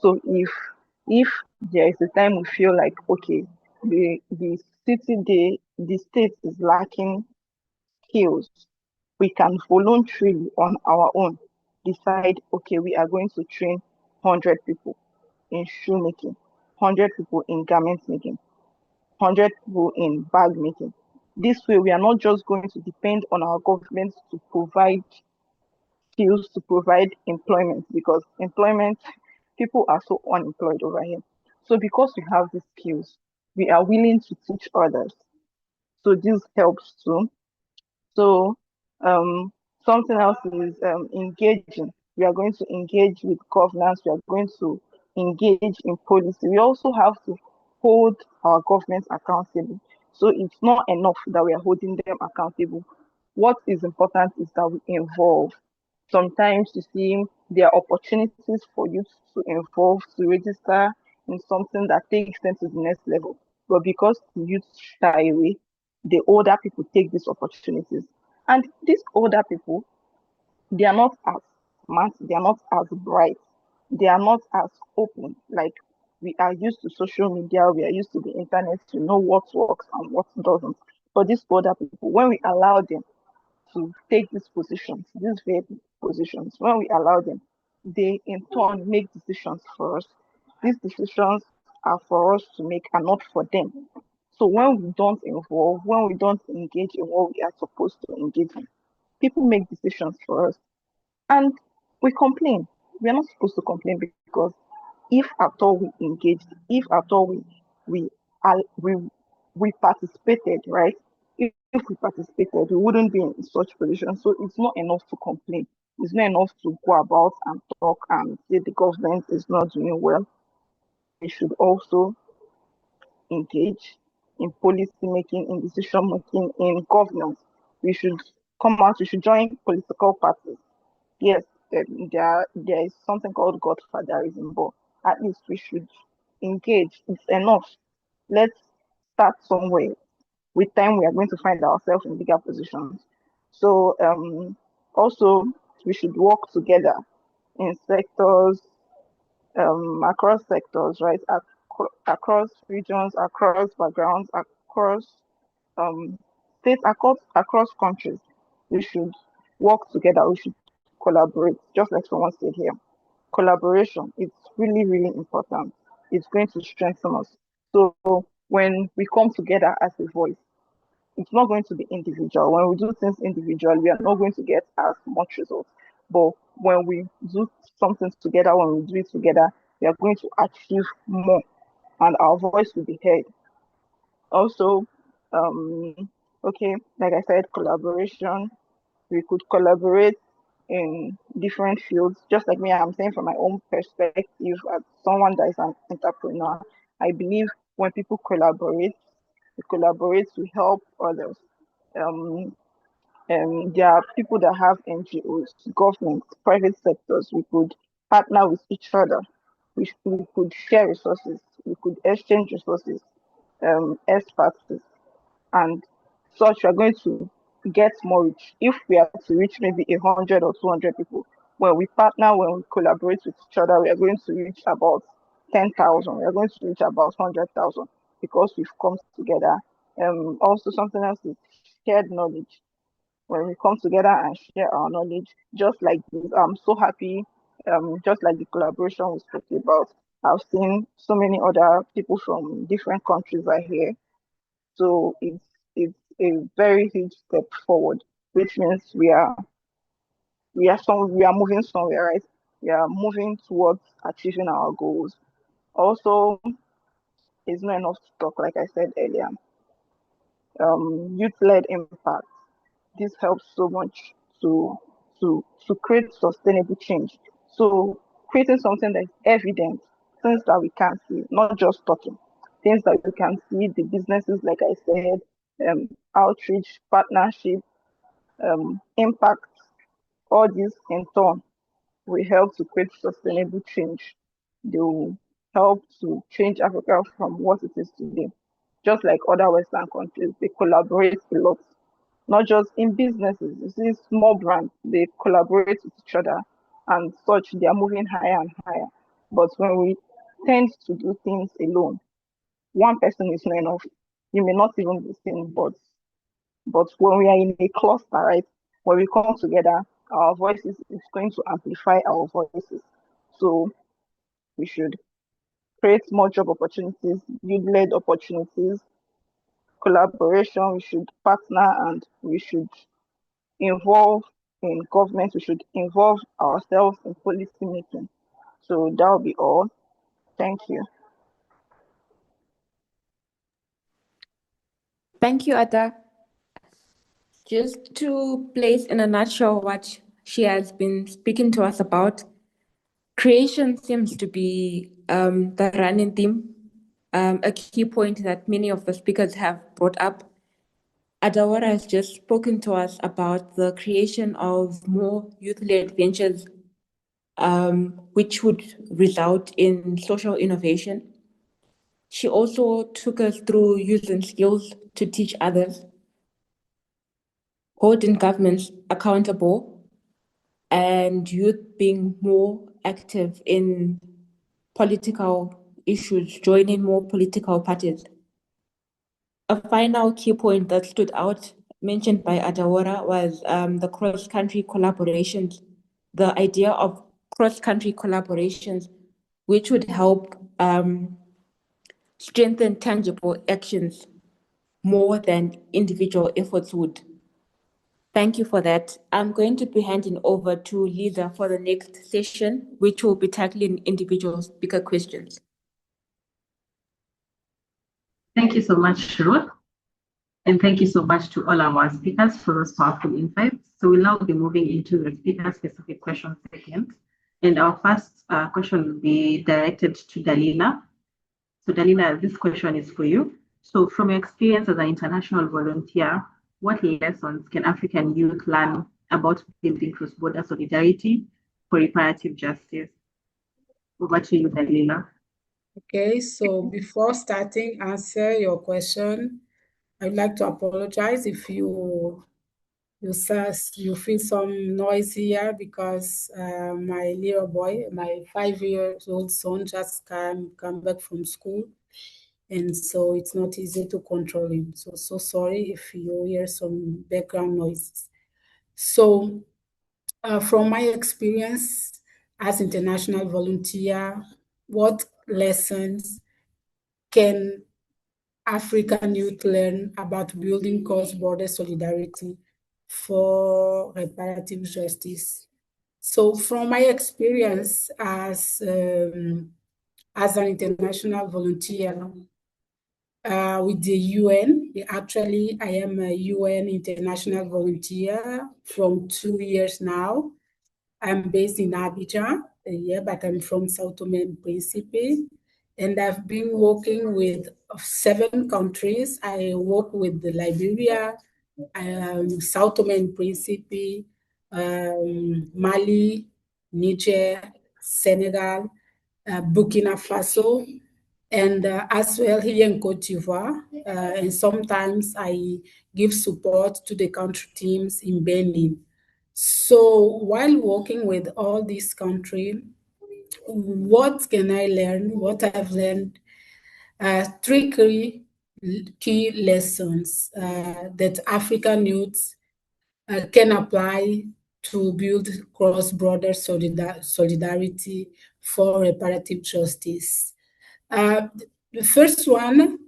So if there is a time we feel like, okay, the the state is lacking skills, we can voluntarily on our own decide, okay, we are going to train 100 people in shoemaking, 100 people in garment making, 100 people in bag making. This way, we are not just going to depend on our government to provide skills, to provide employment, because employment, people are so unemployed over here. So because we have these skills, we are willing to teach others. So this helps too. So um, something else is engaging. We are going to engage with governance. We are going to engage in policy. We also have to hold our governments accountable. So it's not enough that we are holding them accountable. What is important is that we involve. Sometimes you see there are opportunities for youth to involve, to register in something that takes them to the next level. But because the youth shy away, the older people take these opportunities. And these older people, they are not as smart, they are not as bright, they are not as open. Like, we are used to social media, we are used to the internet to know what works and what doesn't. But these older people, when we allow them to take these positions, these very positions, when we allow them, they in turn make decisions for us. These decisions are for us to make and not for them. So when we don't involve, when we don't engage in what we are supposed to engage in, people make decisions for us. And we complain. We are not supposed to complain, because if at all we engaged, if at all we are we participated, right? If we participated, we wouldn't be in such position. So it's not enough to complain. It's not enough to go about and talk and say the government is not doing well. We should also engage in policy making, in decision making, in governance. We should come out, we should join political parties. Yes, there is something called godfatherism, but at least we should engage. It's enough. Let's start somewhere. With time, we are going to find ourselves in bigger positions. So also, we should work together in sectors, across sectors, right? Across regions, across backgrounds, across states, across countries. We should work together. We should collaborate, just like someone said here. Collaboration, it's really, really important. It's going to strengthen us. So when we come together as a voice, it's not going to be individual. When we do things individually, we are not going to get as much results. But when we do something together, when we do it together, we are going to achieve more, and our voice will be heard. Also, okay, like I said, collaboration. We could collaborate in different fields. Just like me, I'm saying from my own perspective, as someone that is an entrepreneur, I believe when people collaborate, they collaborate to help others. Um, there are people that have NGOs, governments, private sectors. We could partner with each other. We could share resources. We could exchange resources, expertise, and such. We are going to get more reach. If we are to reach maybe 100 or 200 people, when we partner, when we collaborate with each other, we are going to reach about 10,000. We are going to reach about 100,000, because we've come together. Also, something else is shared knowledge. When we come together and share our knowledge, just like this, I'm so happy. Just like the collaboration we spoke about, I've seen so many other people from different countries are here. So it's a very huge step forward, which means we are moving somewhere, right? We are moving towards achieving our goals. Also, it's not enough to talk, like I said earlier. Youth-led impact. This helps so much to create sustainable change. So creating something that is evident, things that we can see, not just talking, things that we can see, the businesses, like I said, outreach, partnership, impact, all this in turn will help to create sustainable change. They will help to change Africa from what it is today. Just like other Western countries, they collaborate a lot. not just in businesses. You see small brands, they collaborate with each other and such, they are moving higher and higher. But when we tend to do things alone, one person is not enough. You may not even be seen, but when we are in a cluster, right, when we come together, our voices is going to amplify our voices. So we should create more job opportunities, youth-led opportunities, collaboration. We should partner and we should involve in government. We should involve ourselves in policy making. So that will be all. Thank you. Thank you, Ada. Just to place in a nutshell what she has been speaking to us about, creation seems to be the running theme, a key point that many of the speakers have brought up. Adawara has just spoken to us about the creation of more youth-led ventures, which would result in social innovation. She also took us through using skills to teach others, holding governments accountable, and youth being more active in political issues, joining more political parties. A final key point that stood out, mentioned by Adawara, was the cross-country collaborations, the idea of cross-country collaborations, which would help strengthen tangible actions more than individual efforts would. Thank you for that. I'm going to be handing over to Lisa for the next session, which will be tackling individual speaker questions. Thank you so much, Ruth. And thank you so much to all our speakers for those powerful insights. So we'll now be moving into the speaker-specific question segment. And our first question will be directed to Dalila. So Dalila, this question is for you. So from your experience as an international volunteer, what lessons can African youth learn about building cross-border solidarity for reparative justice? Over to you, Dalila. Okay, so before starting answer your question, I'd like to apologize if you feel some noise here because my little boy, my 5-year-old son, just come back from school, and so it's not easy to control him. So sorry if you hear some background noises. So from my experience as international volunteer, what lessons can African youth learn about building cross-border solidarity for reparative justice? So from my experience as an international volunteer with the UN, I am a UN international volunteer from 2 years now. I'm based in Abidjan, but I'm from Sao Tome and Principe. And I've been working with 7 countries. I work with Liberia, Sao Tome and Principe, Mali, Niger, Senegal, Burkina Faso, and as well here in Cote d'Ivoire. And sometimes I give support to the country teams in Benin. So while working with all these countries, what can I learn? What I've learned, 3 key lessons that African youths can apply to build cross-border solidarity for reparative justice. The first one,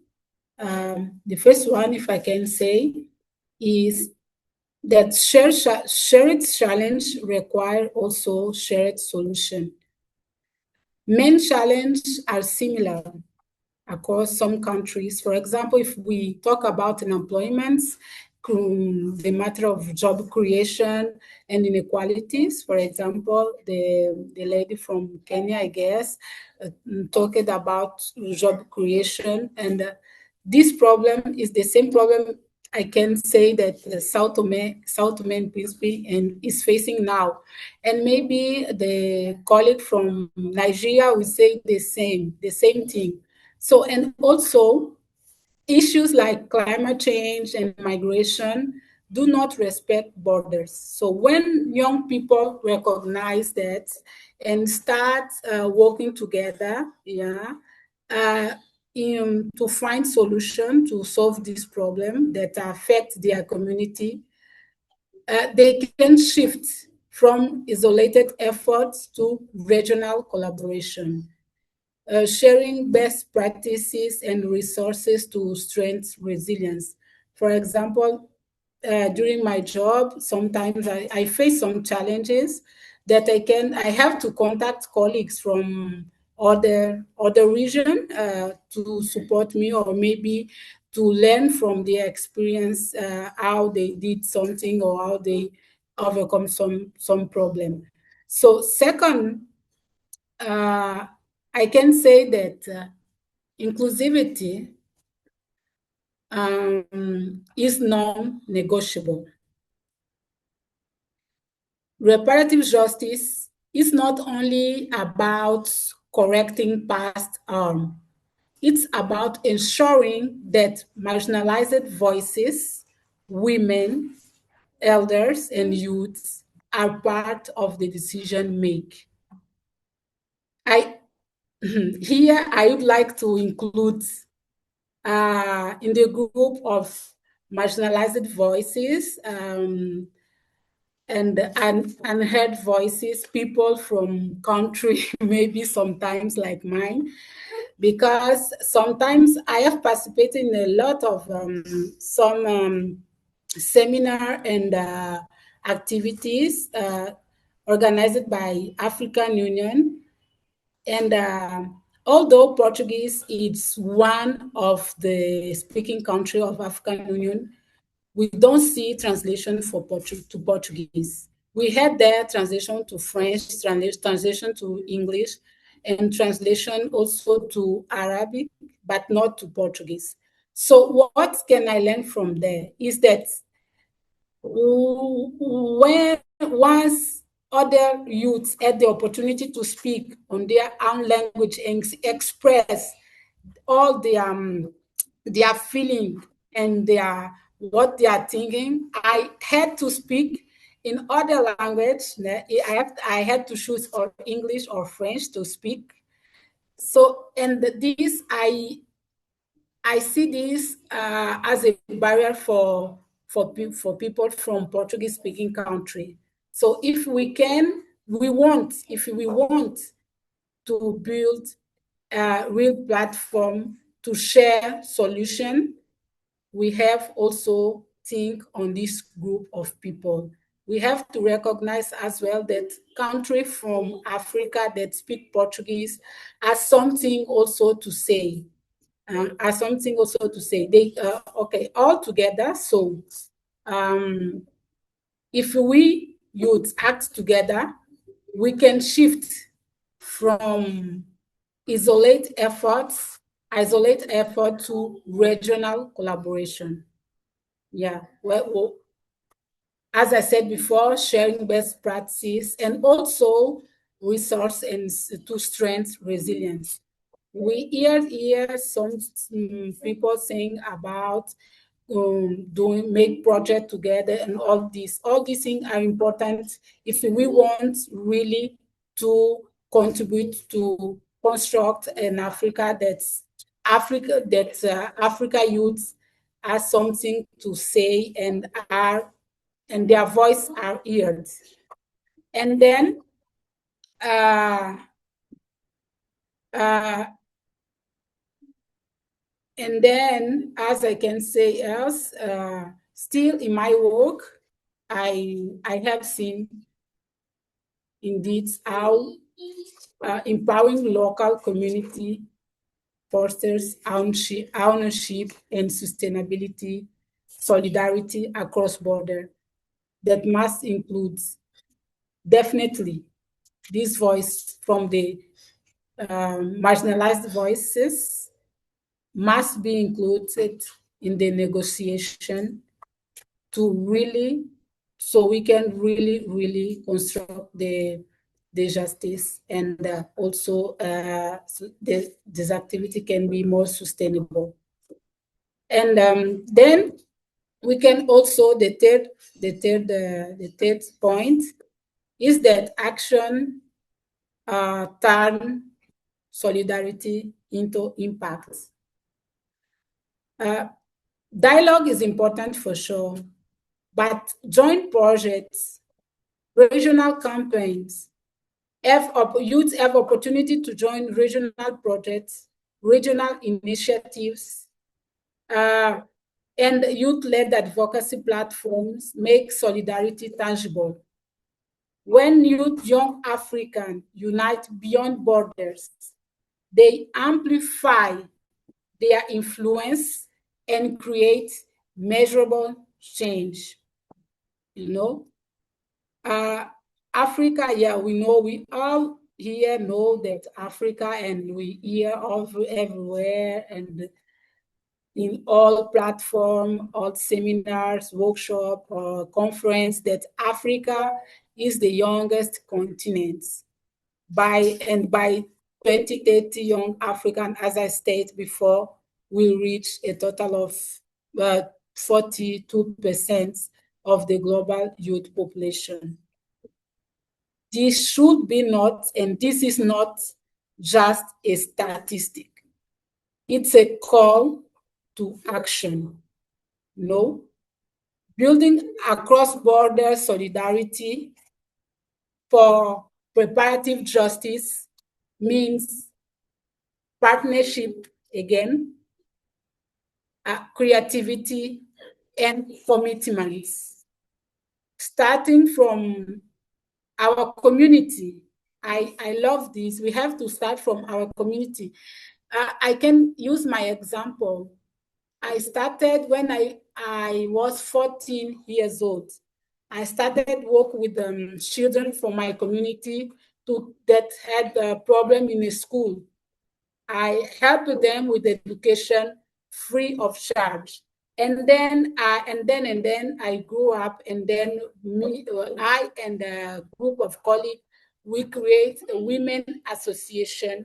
if I can say, is that shared challenge require also shared solution. Main challenges are similar across some countries. For example, if we talk about unemployment, the matter of job creation and inequalities, for example, the lady from Kenya, I guess, talked about job creation, and this problem is the same problem I can say that Sao Tome and Principe is facing now. And maybe the colleague from Nigeria will say the same thing. So, and also issues like climate change and migration do not respect borders. So when young people recognize that and start working together, to find solution to solve this problem that affect their community, they can shift from isolated efforts to regional collaboration, sharing best practices and resources to strengthen resilience. For example, during my job, sometimes I face some challenges that I have to contact colleagues from other region to support me, or maybe to learn from their experience how they did something or how they overcome some problem. So second, I can say that inclusivity is non-negotiable. Reparative justice is not only about correcting past harm. It's about ensuring that marginalized voices, women, elders, and youths are part of the decision make. Here I would like to include in the group of marginalized voices and unheard voices, people from country maybe sometimes like mine, because sometimes I have participated in a lot of some seminar and activities organized by African Union. And although Portuguese is one of the speaking country of African Union, we don't see translation to Portuguese. We had there translation to French, translation to English, and translation also to Arabic, but not to Portuguese. So what can I learn from there is that once other youths had the opportunity to speak on their own language and express all their feeling and what they are thinking, I had to speak in other language. I had to choose or English or French to speak. So, and this I see this as a barrier for people from Portuguese-speaking country. So if we want to build a real platform to share solution, we have also think on this group of people. We have to recognize as well that country from Africa that speak Portuguese has something also to say. They okay, all together. So if we youth act together, we can shift from isolate effort to regional collaboration. Yeah, well, as I said before, sharing best practices and also resource and to strengthen resilience. We hear some people saying about make project together and all these things are important if we want really to contribute to construct an Africa Africa youths has something to say and their voice are heard. And then as I can say else, still in my work, I have seen indeed how empowering local community fosters ownership and sustainability, solidarity across border. That must include definitely this voice from the marginalized voices must be included in the negotiation so we can really construct the justice, and also this activity can be more sustainable. And then We can also, the third point is that action turn solidarity into impact. Dialogue is important for sure, but joint projects, regional campaigns, youth have opportunity to join regional projects, regional initiatives, and youth-led advocacy platforms make solidarity tangible. When youth, young Africans unite beyond borders, they amplify their influence and create measurable change. Africa, yeah, we all here know that Africa, and we hear everywhere and in all platforms, all seminars, workshop, or conference, that Africa is the youngest continent. By 2030, young African, as I stated before, will reach a total of 42% of the global youth population. This should be not, and this is not just a statistic. It's a call to action. No, building across-border solidarity for reparative justice means partnership again, creativity, and commitments. Starting from our community. I love this. We have to start from our community. I can use my example. I started when I was 14 years old. I started work with children from my community that had a problem in a school. I helped them with education free of charge. And then I grew up, and then I and a group of colleagues, we create a women association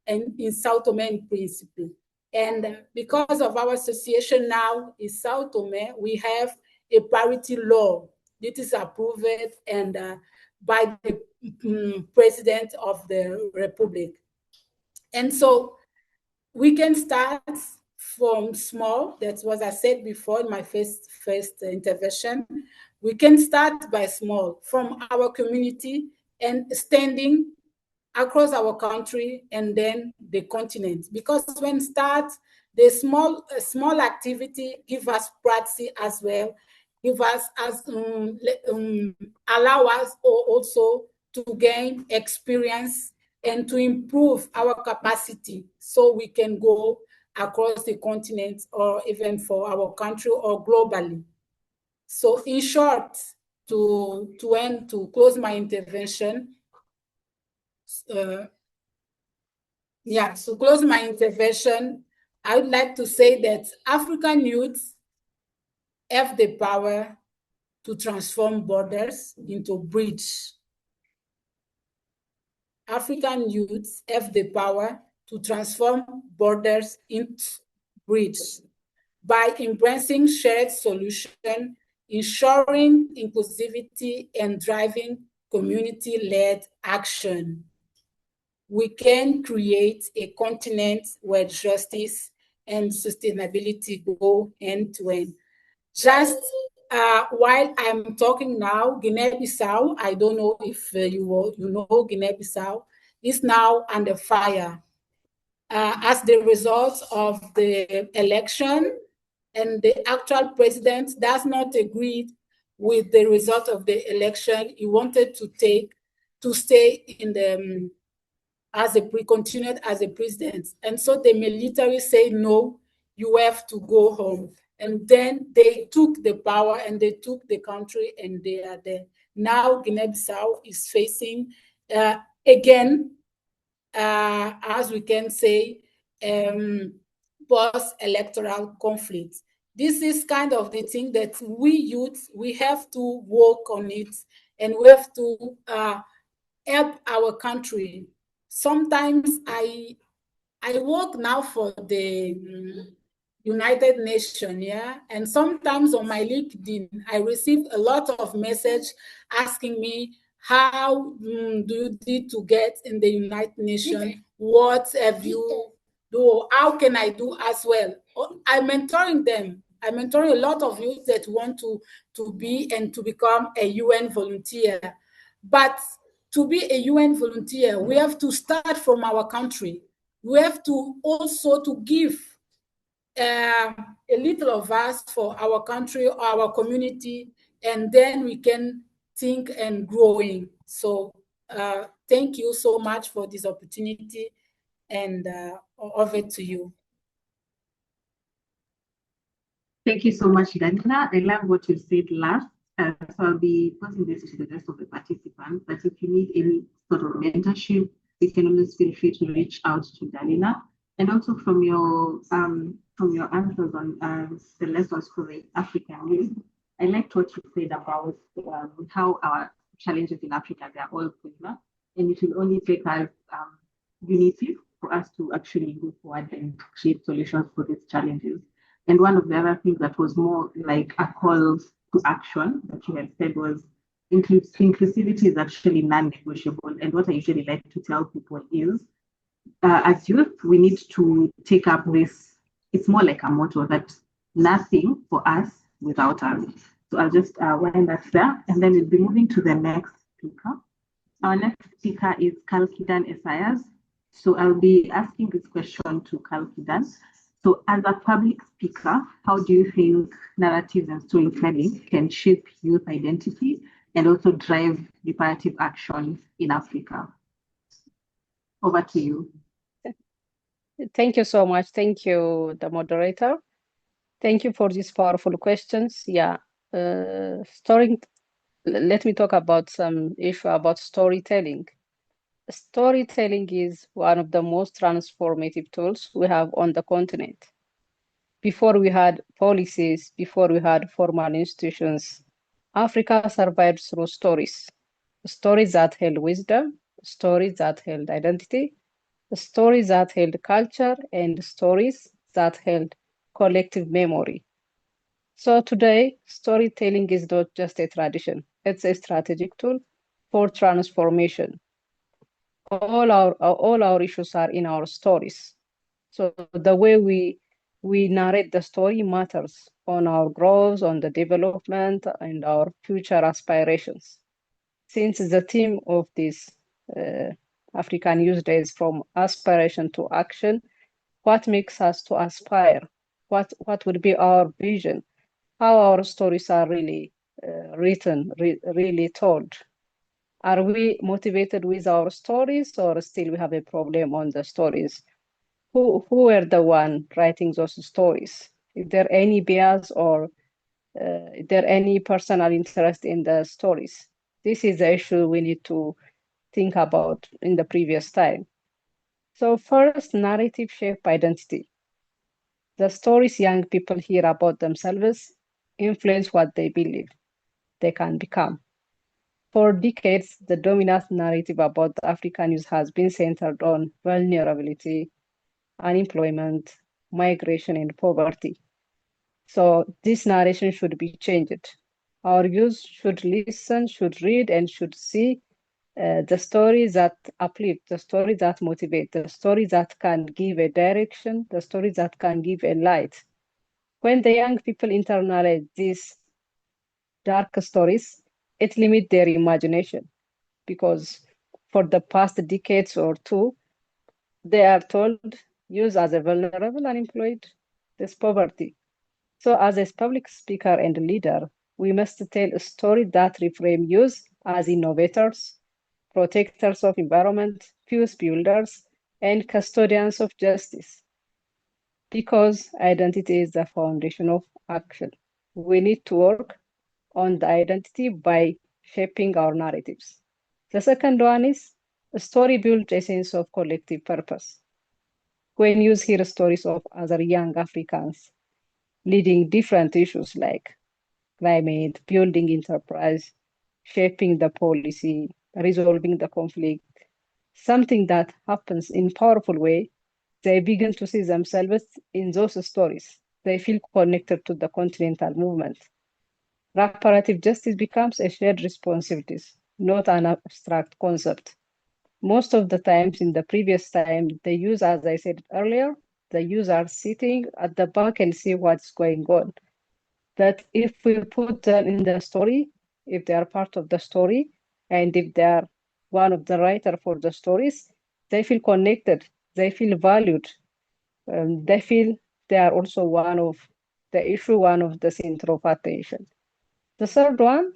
in Sao Tome and Principe. And because of our association now in Sao Tome, we have a parity law. It is approved and by the President of the Republic. And so we can start from small. That's what I said before in my first intervention. We can start by small, from our community and standing across our country and then the continent. Because when start, the small activity give us practice as well, give us allow us also to gain experience and to improve our capacity so we can go across the continent or even for our country or globally. So in short, to close my intervention, to close my intervention, I would like to say that African youths have the power to transform borders into bridges. African youths have the power to transform borders into bridges by embracing shared solutions, ensuring inclusivity, and driving community-led action. We can create a continent where justice and sustainability go end to end. Just while I'm talking now, Guinea-Bissau, I don't know if you know Guinea-Bissau, is now under fire as the result of the election, and the actual president does not agree with the result of the election. He wanted to stay in the continued as a president. And so the military said, no, you have to go home. And then they took the power and they took the country, and they are there. Now Guinea-Bissau is facing, again, as we can say, post-electoral conflict. This is kind of the thing that we youth, we have to work on it, and we have to help our country. Sometimes I work now for the United Nations, yeah. And sometimes on my LinkedIn, I receive a lot of message asking me, how do you need to get in the United Nations? What have you do? How can I do as well? I'm mentoring them. I'm mentoring a lot of youth that want to be and to become a UN volunteer. But to be a UN volunteer, we have to start from our country. We have to also to give a little of us for our country, our community, and then we can think and growing. So thank you so much for this opportunity, and over to you. Thank you so much, Daniela. I love what you said last. So I'll be posting this to the rest of the participants. But if you need any sort of mentorship, you can always feel free to reach out to Daniela. And also from your answers on the lessons for the African youth, I liked what you said about how our challenges in Africa, they are all similar, and it will only take us unity for us to actually move forward and create solutions for these challenges. And one of the other things that was more like a call to action that you had said was inclusivity is actually non-negotiable. And what I usually like to tell people is, as youth, we need to take up this. It's more like a motto that nothing for us without us. So I'll just wind that there, and then we'll be moving to the next speaker. Our next speaker is Kalkidan Esayas. So I'll be asking this question to Kalkidan. So as a public speaker, how do you think narratives and storytelling can shape youth identity and also drive reparative action in Africa? Over to you. Thank you so much. Thank you, the moderator. Thank you for these powerful questions. Yeah, let me talk about some issue about storytelling. Storytelling is one of the most transformative tools we have on the continent. Before we had policies, before we had formal institutions, Africa survived through stories. Stories that held wisdom, stories that held identity, stories that held culture, and stories that held collective memory. So today, storytelling is not just a tradition, it's a strategic tool for transformation. All our issues are in our stories. So the way we narrate the story matters on our growth, on the development, and our future aspirations. Since the theme of this African Youth Day is from aspiration to action, what makes us to aspire? What would be our vision? How our stories are really written, really told? Are we motivated with our stories, or still we have a problem on the stories? Who were the one writing those stories? Is there any bias, or is there any personal interest in the stories? This is the issue we need to think about in the previous time. So first, narrative shape identity. The stories young people hear about themselves influence what they believe they can become. For decades, the dominant narrative about the African youth has been centered on vulnerability, unemployment, migration, and poverty. So this narration should be changed. Our youth should listen, should read, and should see the stories that uplift, the stories that motivate, the stories that can give a direction, the stories that can give a light. When the young people internalize these dark stories, it limits their imagination, because for the past decades or two, they are told youth as a vulnerable, unemployed, there's poverty. So as a public speaker and leader, we must tell a story that reframe youth as innovators, protectors of environment, peace builders, and custodians of justice. Because identity is the foundation of action. We need to work on the identity by shaping our narratives. The second one is a story builds a sense of collective purpose. When you hear stories of other young Africans leading different issues like climate, building enterprise, shaping the policy, resolving the conflict, something that happens in powerful way, they begin to see themselves in those stories. they feel connected to the continental movement. Reparative justice becomes a shared responsibility, not an abstract concept. Most of the times in the previous time, the user, as I said earlier, the user sitting at the back and see what's going on. But if we put them in the story, if they are part of the story, and if they are one of the writer for the stories, they feel connected, they feel valued, they feel they are also one of the issue, one of the center of attention. The third one,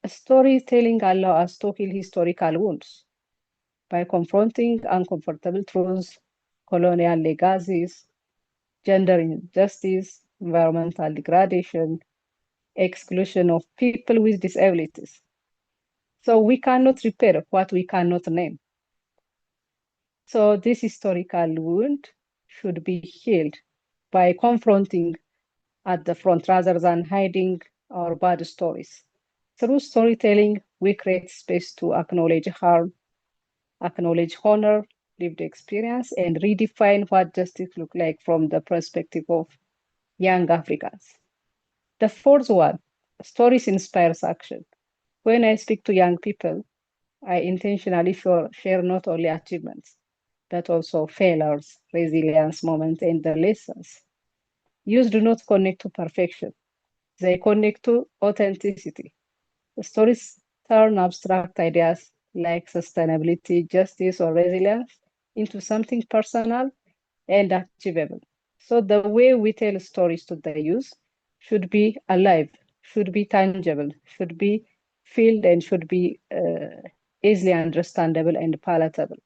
storytelling allows us to heal historical wounds by confronting uncomfortable truths, colonial legacies, gender injustice, environmental degradation, exclusion of people with disabilities. So we cannot repair what we cannot name. So this historical wound should be healed by confronting at the front rather than hiding our bad stories. Through storytelling, we create space to acknowledge harm, acknowledge honor, lived experience, and redefine what justice looks like from the perspective of young Africans. The fourth one, stories inspires action. When I speak to young people, I intentionally share not only achievements, but also failures, resilience moments, and the lessons. Youth do not connect to perfection. They connect to authenticity. The stories turn abstract ideas like sustainability, justice, or resilience into something personal and achievable. So the way we tell stories to the youth should be alive, should be tangible, should be felt, and should be easily understandable and palatable.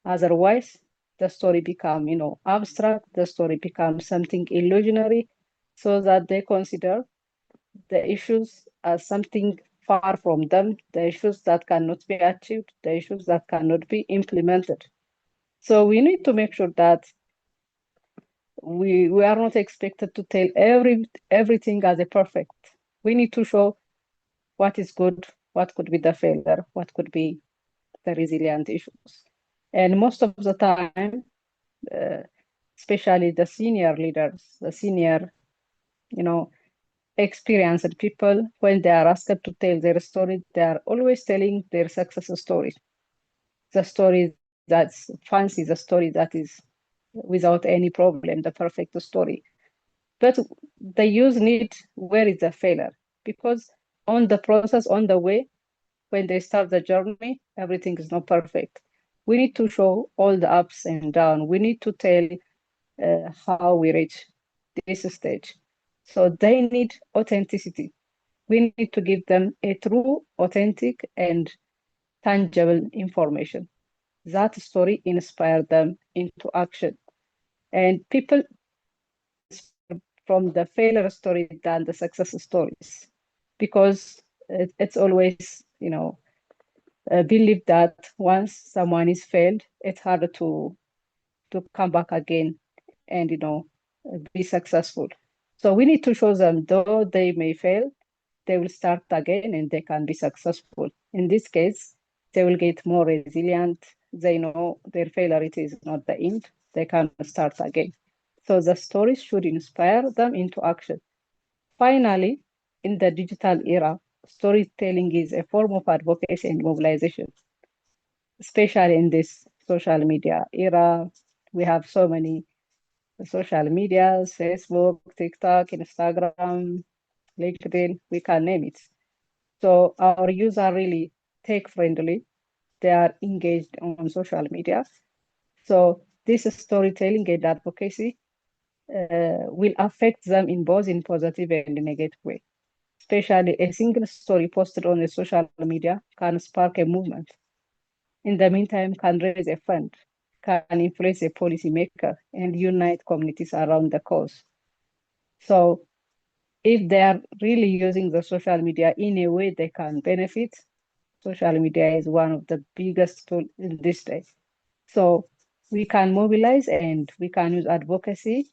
Otherwise, the story become, abstract. The story becomes something illusionary, so that they consider the issues as something far from them, the issues that cannot be achieved, the issues that cannot be implemented. So we need to make sure that we are not expected to tell everything as a perfect. We need to show what is good, what could be the failure, what could be the resilient issues. And most of the time, especially the senior leaders, the senior, experienced people, when they are asked to tell their story, they are always telling their success story. The story that's fancy, the story that is without any problem, the perfect story. But the youth need, where is the failure? Because on the process, on the way, when they start the journey, everything is not perfect. We need to show all the ups and downs. We need to tell how we reach this stage. So they need authenticity. We need to give them a true, authentic, and tangible information. That story inspires them into action. And people from the failure story than the success stories, because it's always, believed that once someone is failed, it's harder to come back again and, be successful. So we need to show them, though they may fail, they will start again and they can be successful. In this case, they will get more resilient. They know their failure, it is not the end. They can start again. So the stories should inspire them into action. Finally, in the digital era, storytelling is a form of advocacy and mobilization, especially in this social media era. We have so many social medias, Facebook, TikTok, Instagram, LinkedIn, we can name it. So our users are really tech-friendly. They are engaged on social media. So this storytelling and advocacy will affect them in both in positive and negative way. Especially a single story posted on the social media can spark a movement. In the meantime, can raise a fund, can influence a policymaker, and unite communities around the cause. So if they are really using the social media in a way they can benefit, social media is one of the biggest tools in this day. So we can mobilize and we can use advocacy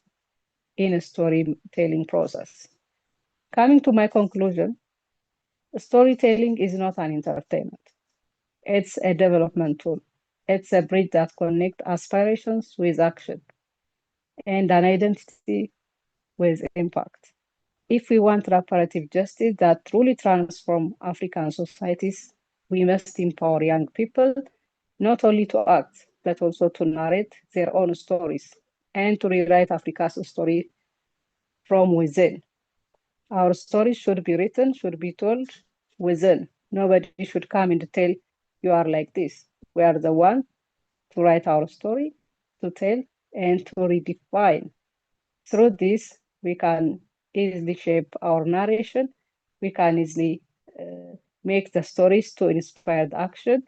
in a storytelling process. Coming to my conclusion, storytelling is not an entertainment. It's a development tool. It's a bridge that connects aspirations with action and an identity with impact. If we want reparative justice that truly transforms African societies, we must empower young people not only to act, but also to narrate their own stories and to rewrite Africa's story from within. Our stories should be written, should be told within. Nobody should come and tell you are like this. We are the one to write our story, to tell, and to redefine. Through this, we can easily shape our narration. We can easily make the stories to inspired action.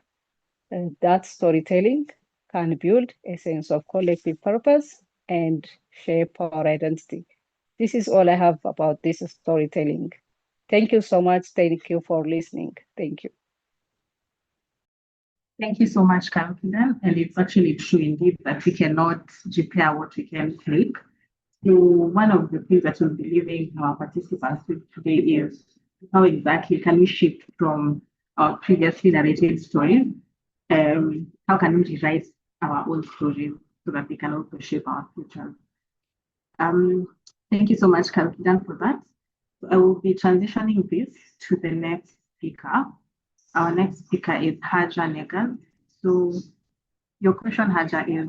That storytelling can build a sense of collective purpose and shape our identity. This is all I have about this storytelling. Thank you so much. Thank you for listening. Thank you. Thank you so much, Karukidan. And it's actually true indeed that we cannot repair what we can break. So one of the things that we'll be leaving our participants with today is how exactly can we shift from our previously narrated stories? How can we rewrite our own stories so that we can also shape our future? Thank you so much, Karukidan, for that. So I will be transitioning this to the next speaker. Our next speaker is Haja Negan. So your question, Haja, is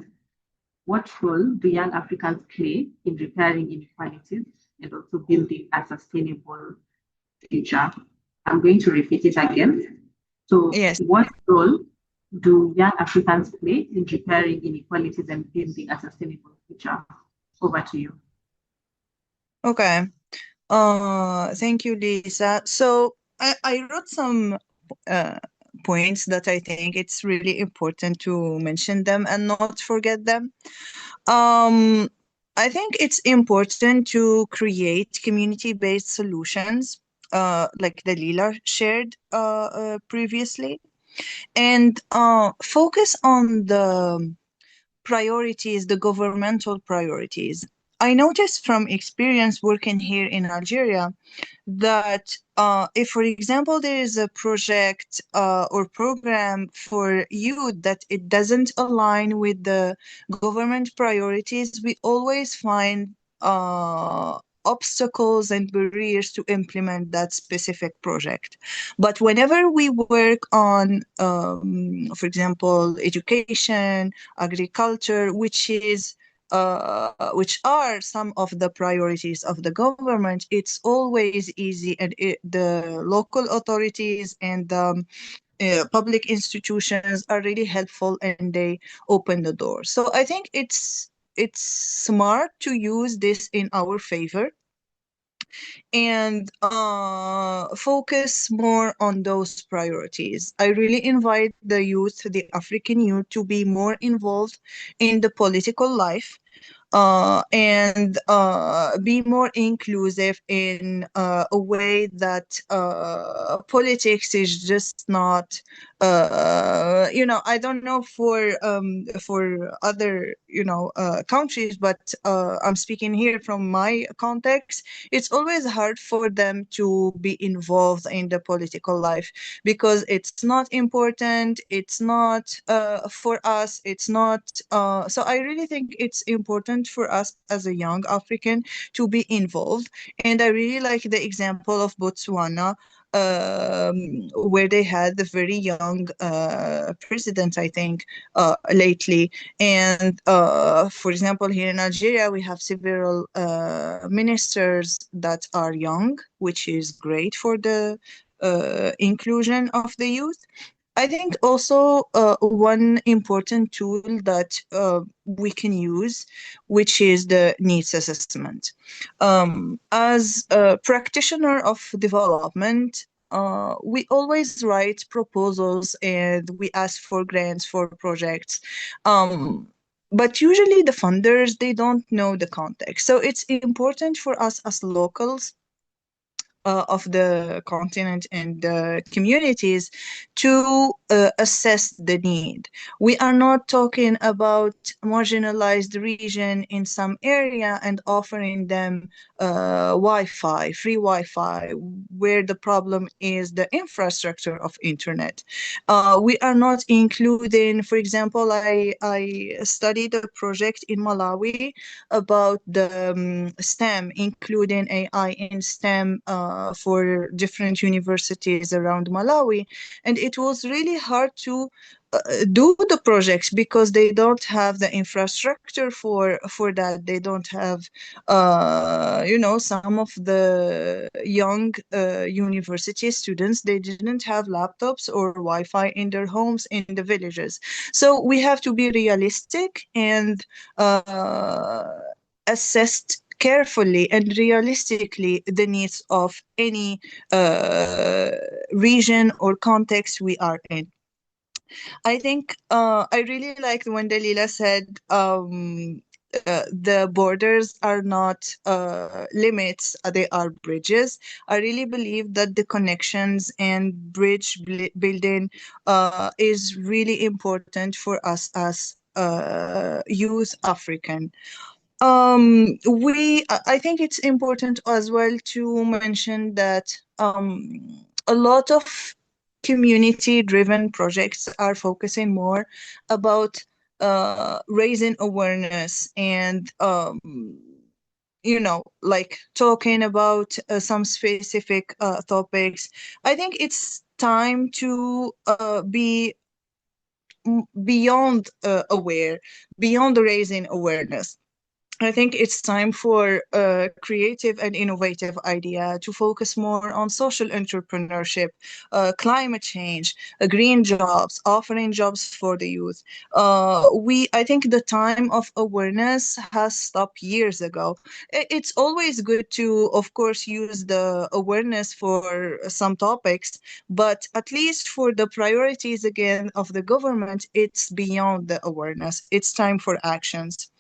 what role do young Africans play in repairing inequalities and also building a sustainable future? I'm going to repeat it again. So Yes. what role do young Africans play in repairing inequalities and building a sustainable future? Over to you. Okay. Thank you, Lisa. So I wrote some points that I think it's really important to mention them and not forget them. I think it's important to create community-based solutions, like the Lila shared previously, and focus on the priorities, the governmental priorities. I noticed from experience working here in Algeria that if, for example, there is a project or program for youth that it doesn't align with the government priorities, we always find obstacles and barriers to implement that specific project. But whenever we work on, for example, education, agriculture, which are some of the priorities of the government, it's always easy, and the local authorities and public institutions are really helpful, and they open the door. So I think it's smart to use this in our favor and focus more on those priorities. I really invite the youth, the African youth, to be more involved in the political life and be more inclusive in a way that politics is just not, I don't know for other, countries, but I'm speaking here from my context. It's always hard for them to be involved in the political life because it's not important. It's not for us. It's not. So I really think it's important for us as a young African to be involved. And I really like the example of Botswana, where they had the very young president, I think, lately. And for example, here in Algeria, we have several ministers that are young, which is great for the inclusion of the youth. I think also one important tool that we can use, which is the needs assessment. As a practitioner of development, we always write proposals and we ask for grants for projects. But usually the funders, they don't know the context. So it's important for us as locals of the continent and the communities to assess the need. We are not talking about marginalized region in some area and offering them Wi-Fi, free Wi-Fi, where the problem is the infrastructure of internet. We are not including, for example, I studied a project in Malawi about the STEM, including AI in STEM for different universities around Malawi. And it was really hard to do the projects because they don't have the infrastructure for that. They don't have, some of the young university students, they didn't have laptops or Wi-Fi in their homes in the villages. So we have to be realistic and assessed carefully and realistically the needs of any region or context we are in. I think I really liked when Dalila said the borders are not limits, they are bridges. I really believe that the connections and building is really important for us as youth African. I think it's important as well to mention that a lot of community-driven projects are focusing more about raising awareness and like talking about some specific topics. I think it's time to be beyond aware, beyond raising awareness. I think it's time for a creative and innovative idea to focus more on social entrepreneurship, climate change, green jobs, offering jobs for the youth. I think the time of awareness has stopped years ago. It's always good to, of course, use the awareness for some topics, but at least for the priorities again of the government, it's beyond the awareness. It's time for actions.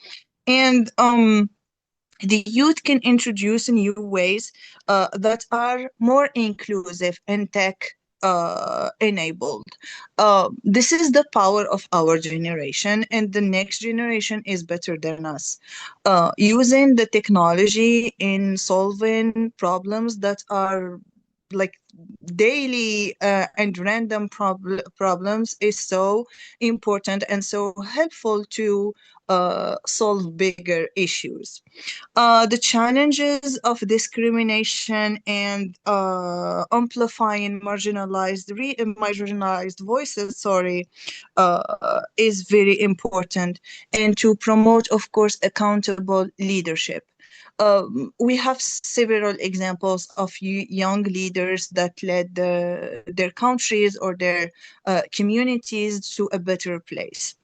And the youth can introduce new ways that are more inclusive and tech enabled. This is the power of our generation, and the next generation is better than us. Using the technology in solving problems that are like daily and random problems is so important and so helpful to solve bigger issues. The challenges of discrimination and amplifying marginalized voices, is very important, and to promote, of course, accountable leadership. We have several examples of young leaders that led their countries or their communities to a better place.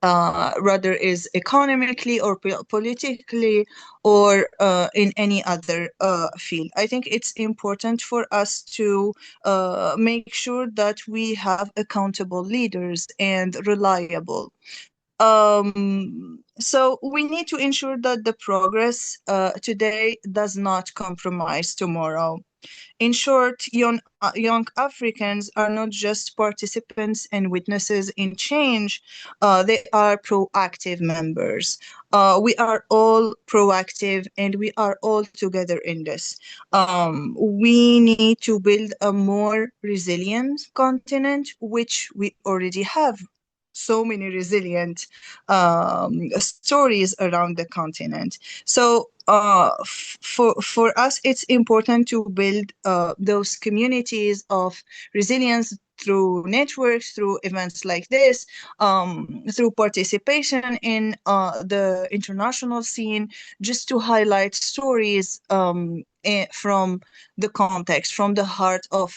Rather is economically or politically or in any other field. I think it's important for us to make sure that we have accountable leaders and reliable. So we need to ensure that the progress today does not compromise tomorrow. In short, young Africans are not just participants and witnesses in change, they are proactive members. We are all proactive and we are all together in this. We need to build a more resilient continent, which we already have so many resilient stories around the continent. So for us, it's important to build those communities of resilience through networks, through events like this, through participation in the international scene, just to highlight stories from the context, from the heart of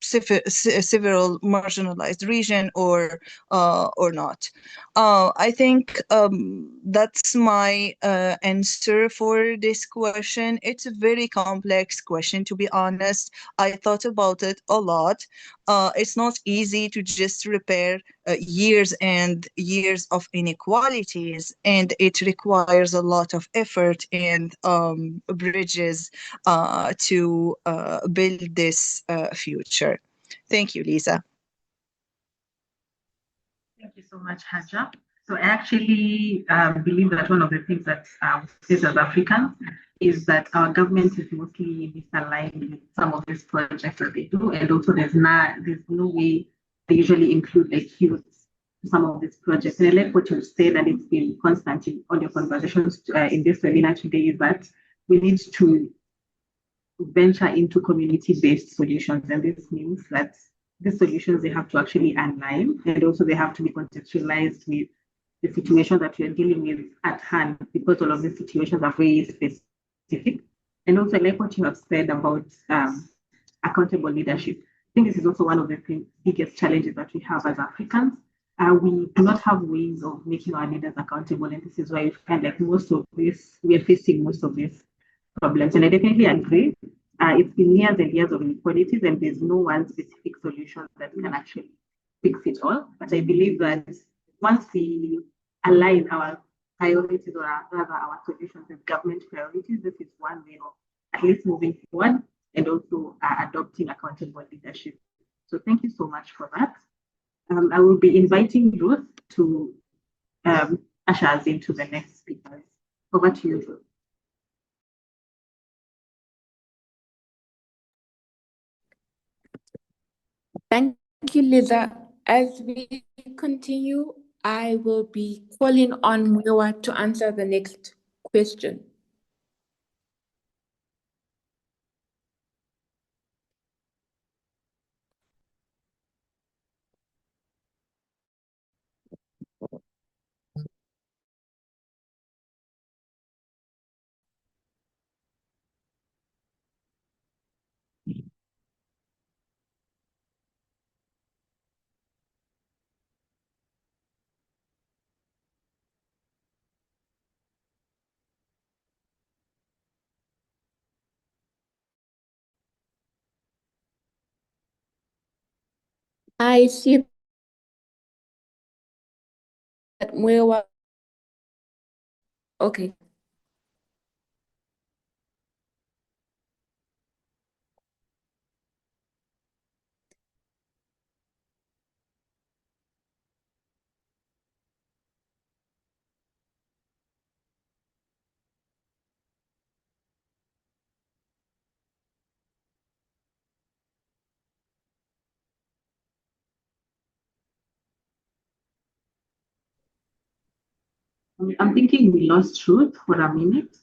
several marginalized region or not. I think that's my answer for this question. It's a very complex question, to be honest. I thought about it a lot. It's not easy to just repair years and years of inequalities, and it requires a lot of effort and bridges to build this future. Thank you, Lisa. Thank you so much, Haja. So I actually believe that one of the things that we face as Africans is that our government is mostly misaligned with some of these projects that they do, and also there's no way they usually include like youth to some of these projects. And I like what you said, and it's been constant in all your conversations in this webinar today, is that we need to venture into community-based solutions, and this means that the solutions, they have to actually align, and also they have to be contextualized with the situation that you're dealing with at hand, because all of these situations are very specific. And also, I like what you have said about accountable leadership. I think this is also one of the biggest challenges that we have as Africans. We do not have ways of making our leaders accountable, and this is why we find like we are facing most of these problems. And I definitely agree. It's been years and years of inequalities, and there's no one specific solution that can actually fix it all. But I believe that once we align our priorities, or rather our solutions with government priorities, this is one way of at least moving forward, and also adopting accountable leadership. So thank you so much for that. I will be inviting Ruth to usher us into the next speakers. Over to you, Ruth. Thank you, Lisa. As we continue, I will be calling on Mwewa to answer the next question. I see that Mwewa. Okay. I'm thinking we lost Ruth for a minute.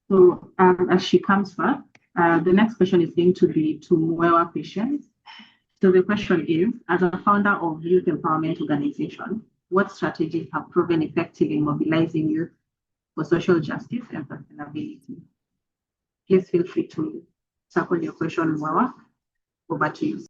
So as she comes back, the next question is going to be to Mwewa Patience. So the question is, as a founder of youth empowerment organization, what strategies have proven effective in mobilizing youth for social justice and sustainability? Please feel free to circle your question, Mwewa. Over to you.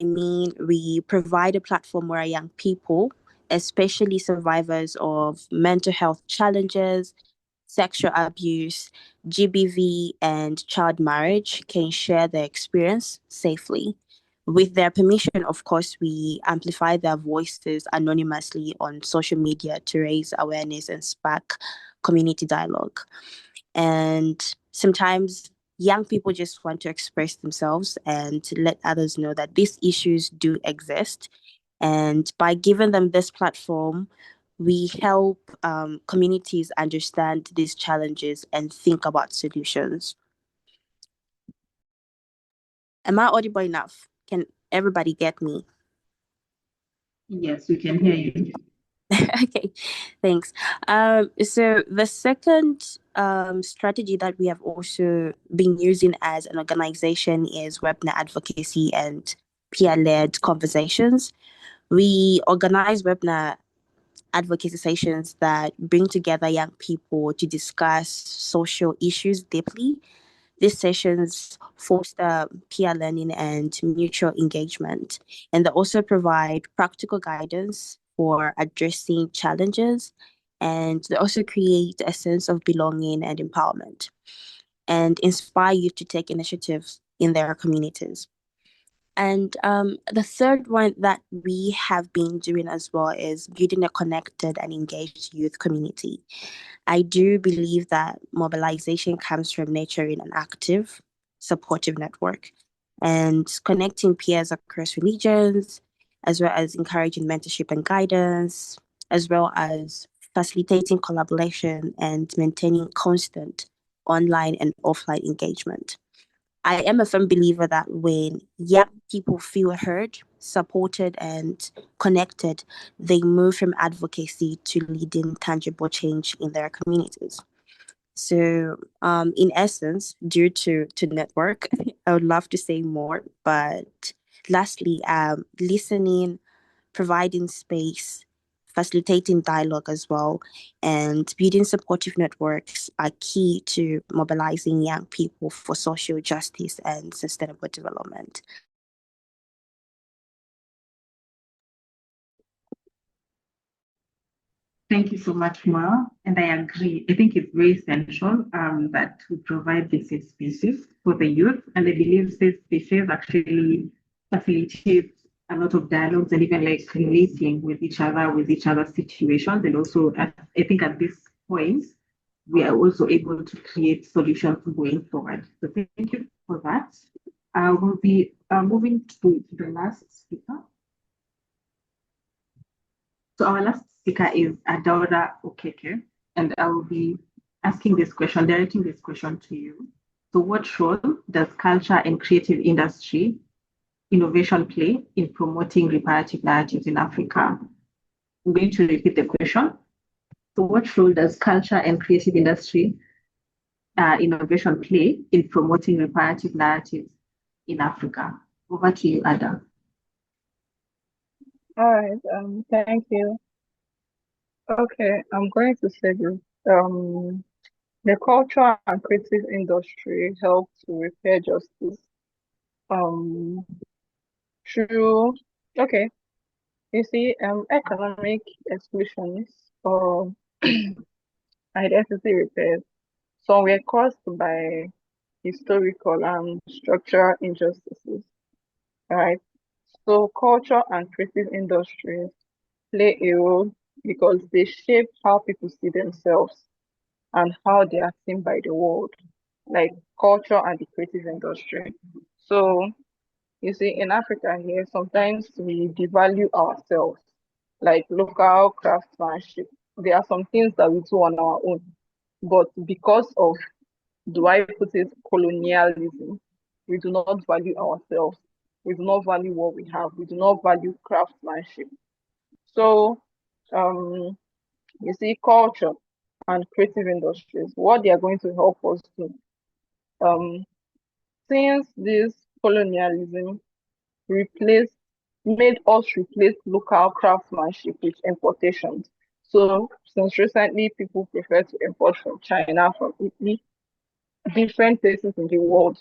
I mean, we provide a platform where young people, especially survivors of mental health challenges, sexual abuse, GBV, and child marriage, can share their experience safely. With their permission, of course, we amplify their voices anonymously on social media to raise awareness and spark community dialogue. And sometimes young people just want to express themselves and to let others know that these issues do exist. And by giving them this platform, we help communities understand these challenges and think about solutions. Am I audible enough? Can everybody get me? Yes, we can hear you. Okay, thanks. So the second strategy that we have also been using as an organization is webinar advocacy and peer-led conversations. We organize webinar advocacy sessions that bring together young people to discuss social issues deeply. These sessions foster peer learning and mutual engagement, and they also provide practical guidance for addressing challenges, and they also create a sense of belonging and empowerment, and inspire youth to take initiatives in their communities. And the third one that we have been doing as well is building a connected and engaged youth community. I do believe that mobilization comes from nurturing an active, supportive network and connecting peers across religions, as well as encouraging mentorship and guidance, as well as facilitating collaboration and maintaining constant online and offline engagement. I am a firm believer that when young people feel heard, supported, and connected, they move from advocacy to leading tangible change in their communities. So, in essence, due to network, I would love to say more, but lastly, listening, providing space, facilitating dialogue as well, and building supportive networks are key to mobilizing young people for social justice and sustainable development. Thank you so much, Moa. And I agree. I think it's very essential that we provide the safe spaces for the youth. And I believe safe spaces actually facilitate a lot of dialogues and even like relating with each other's situations. And also, I think at this point, we are also able to create solutions going forward. So thank you for that. We'll be moving to the last speaker. So our last speaker is Adaura Okeke, and I will be asking this question, directing this question to you. So what role does culture and creative industry innovation play in promoting reparative narratives in Africa? I'm going to repeat the question. So what role does culture and creative industry innovation play in promoting reparative narratives in Africa? Over to you, Ada. All right, thank you. Okay, I'm going to say this. The cultural and creative industry help to repair justice through, okay, you see, economic exclusions or identity repairs. Some were caused by historical and structural injustices, right? So culture and creative industries play a role because they shape how people see themselves and how they are seen by the world, like culture and the creative industry. So you see, in Africa here, sometimes we devalue ourselves, like local craftsmanship. There are some things that we do on our own, but because of, do I put it, colonialism, we do not value ourselves. We do not value what we have. We do not value craftsmanship. So, you see, culture and creative industries, what they are going to help us do. Since this colonialism replaced made us replace local craftsmanship with importations. So since recently people prefer to import from China, from Italy, different places in the world,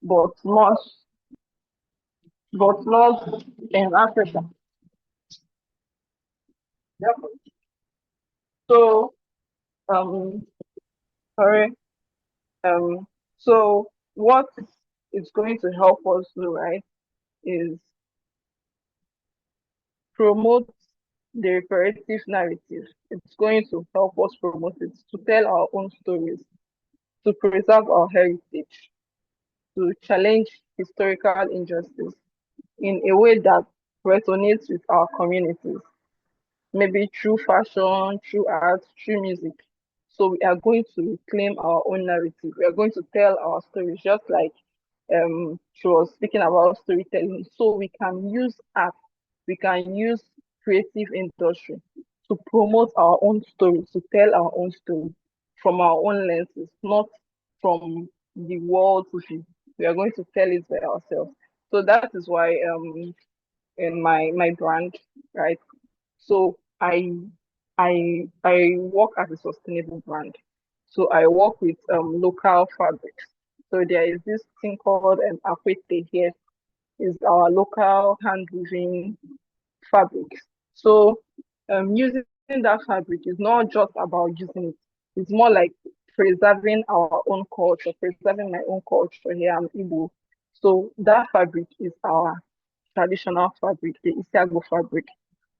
but not in Africa. Yep. So sorry. Um so what is going to help us do, right, is promote the reparative narrative. It's going to help us promote it, to tell our own stories, to preserve our heritage, to challenge historical injustice in a way that resonates with our communities, maybe through fashion, through art, through music. So we are going to reclaim our own narrative. We are going to tell our stories, just like she was speaking about storytelling. So we can use art, we can use creative industry to to promote our own stories, to tell our own story from our own lenses, not from the world's view. We are going to tell it by ourselves. So that is why in my brand, right? So I work as a sustainable brand. So I work with local fabrics. So there is this thing called akwete here, is our local hand woven fabrics. So using that fabric is not just about using it. It's more like preserving our own culture, preserving my own culture here. I'm Igbo. So that fabric is our traditional fabric, the Isiago fabric.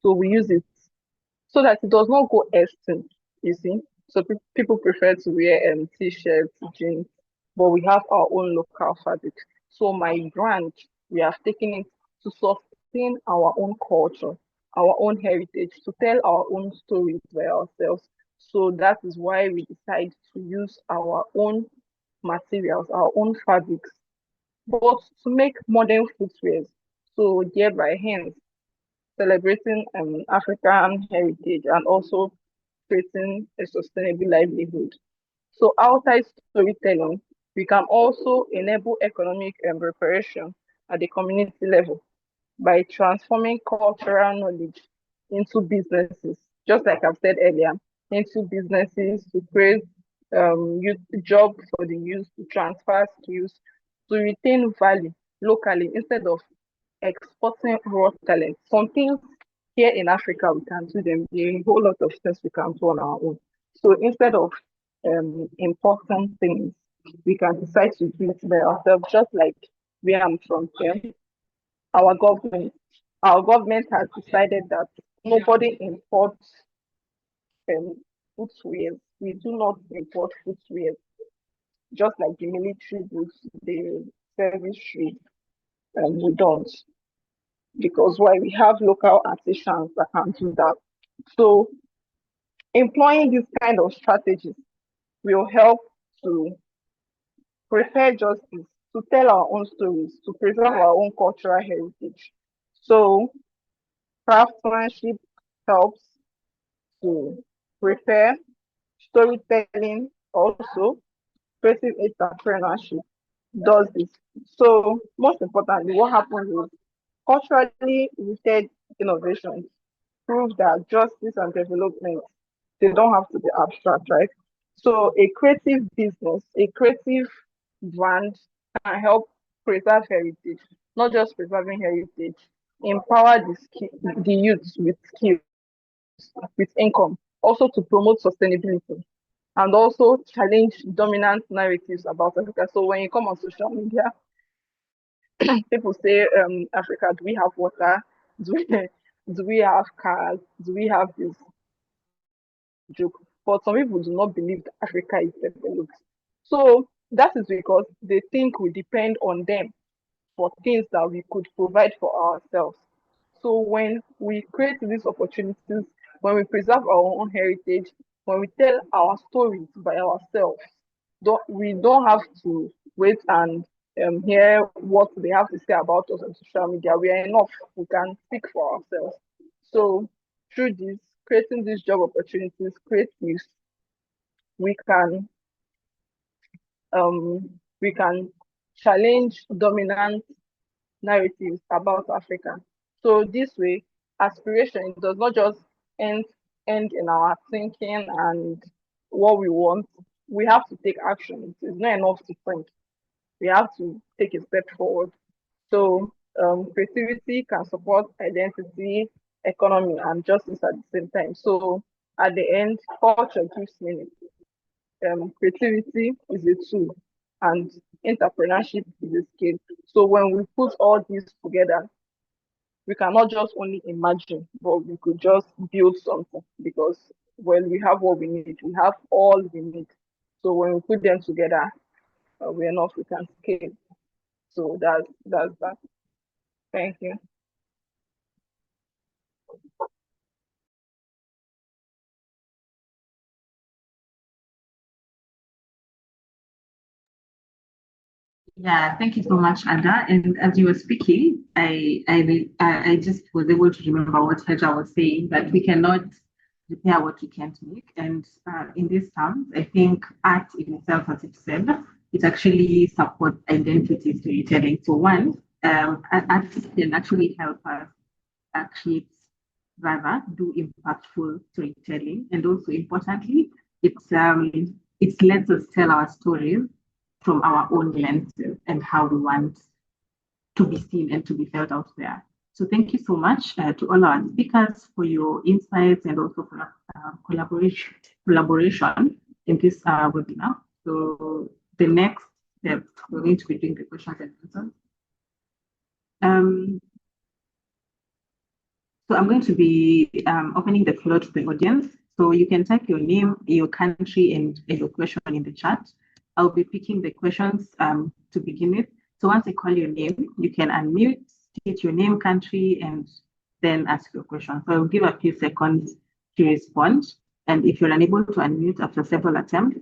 So we use it so that it does not go extinct, you see. So people prefer to wear t-shirts, jeans, but we have our own local fabric. So my brand, we have taken it to sustain our own culture, our own heritage, to tell our own stories by ourselves. So that is why we decide to use our own materials, our own fabrics, but to make modern footwear. So thereby, hence, celebrating African heritage and also creating a sustainable livelihood. So outside storytelling, we can also enable economic reparation at the community level by transforming cultural knowledge into businesses, just like I've said earlier, into businesses to create youth jobs for the youth, to transfer skills, to retain value locally instead of exporting raw talent. Some things here in Africa we can do them. There are a whole lot of things we can do on our own. So instead of importing things, we can decide to do it by ourselves, just like where I'm from here. Our government has decided that nobody imports footwear. We do not import footwear, just like the military goods, the service trade, we don't. Because why, we have local artisans that can do that. So employing this kind of strategies will help to prepare justice, to tell our own stories, to preserve our own cultural heritage. So craftsmanship helps to prepare, storytelling also, creative entrepreneurship does this. So most importantly, what happens is culturally rooted innovations prove that justice and development, they don't have to be abstract, right? So a creative business, a creative brand can help preserve heritage, not just preserving heritage, empower the youth with skills, with income, also to promote sustainability and also challenge dominant narratives about Africa. So when you come on social media, people say, Africa, do we have water? Do we, do we have cars? Do we have this joke? But some people do not believe that Africa is developed. So that is because they think we depend on them for things that we could provide for ourselves. So when we create these opportunities, when we preserve our own heritage, when we tell our stories by ourselves, we don't have to wait and hear what they have to say about us on social media. We are enough. We can speak for ourselves. So through this, creating these job opportunities, creatives, we can we can challenge dominant narratives about Africa. So this way, aspiration does not just end in our thinking and what we want. We have to take action. It's not enough to think. We have to take a step forward. So creativity can support identity, economy, and justice at the same time. So at the end, culture gives meaning. Creativity is a tool, and entrepreneurship is a skill. So when we put all these together, we cannot just only imagine, but we could just build something because when we have what we need, we have all we need. So when we put them together, we're enough, we can scale. So that's that. Thank you. Yeah, thank you so much, Ada. And as you were speaking, I just was able to remember what Hedra was saying, that we cannot repair what we can't make. And in these terms, I think art in itself, as it said, it actually supports identity storytelling. So one, art can actually help us create, rather do impactful storytelling. And also importantly, it lets us tell our stories from our own lenses and how we want to be seen and to be felt out there. So thank you so much to all our speakers for your insights and also for collaboration in this webinar. So the next step, we're going to be doing the questions and answers. So I'm going to be opening the floor to the audience. So you can type your name, your country, and your question in the chat. I'll be picking the questions to begin with. So once I call your name, you can unmute, state your name, country, and then ask your question. So I'll give a few seconds to respond. And if you're unable to unmute after several attempts,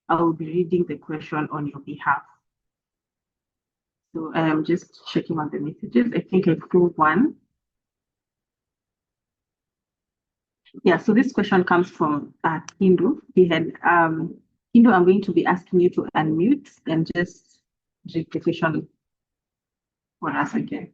I will be reading the question on your behalf. So I'm just checking on the messages. I think I pulled one. Yeah, so this question comes from Hindu. He had, Hindu, I'm going to be asking you to unmute and just read the question for us again.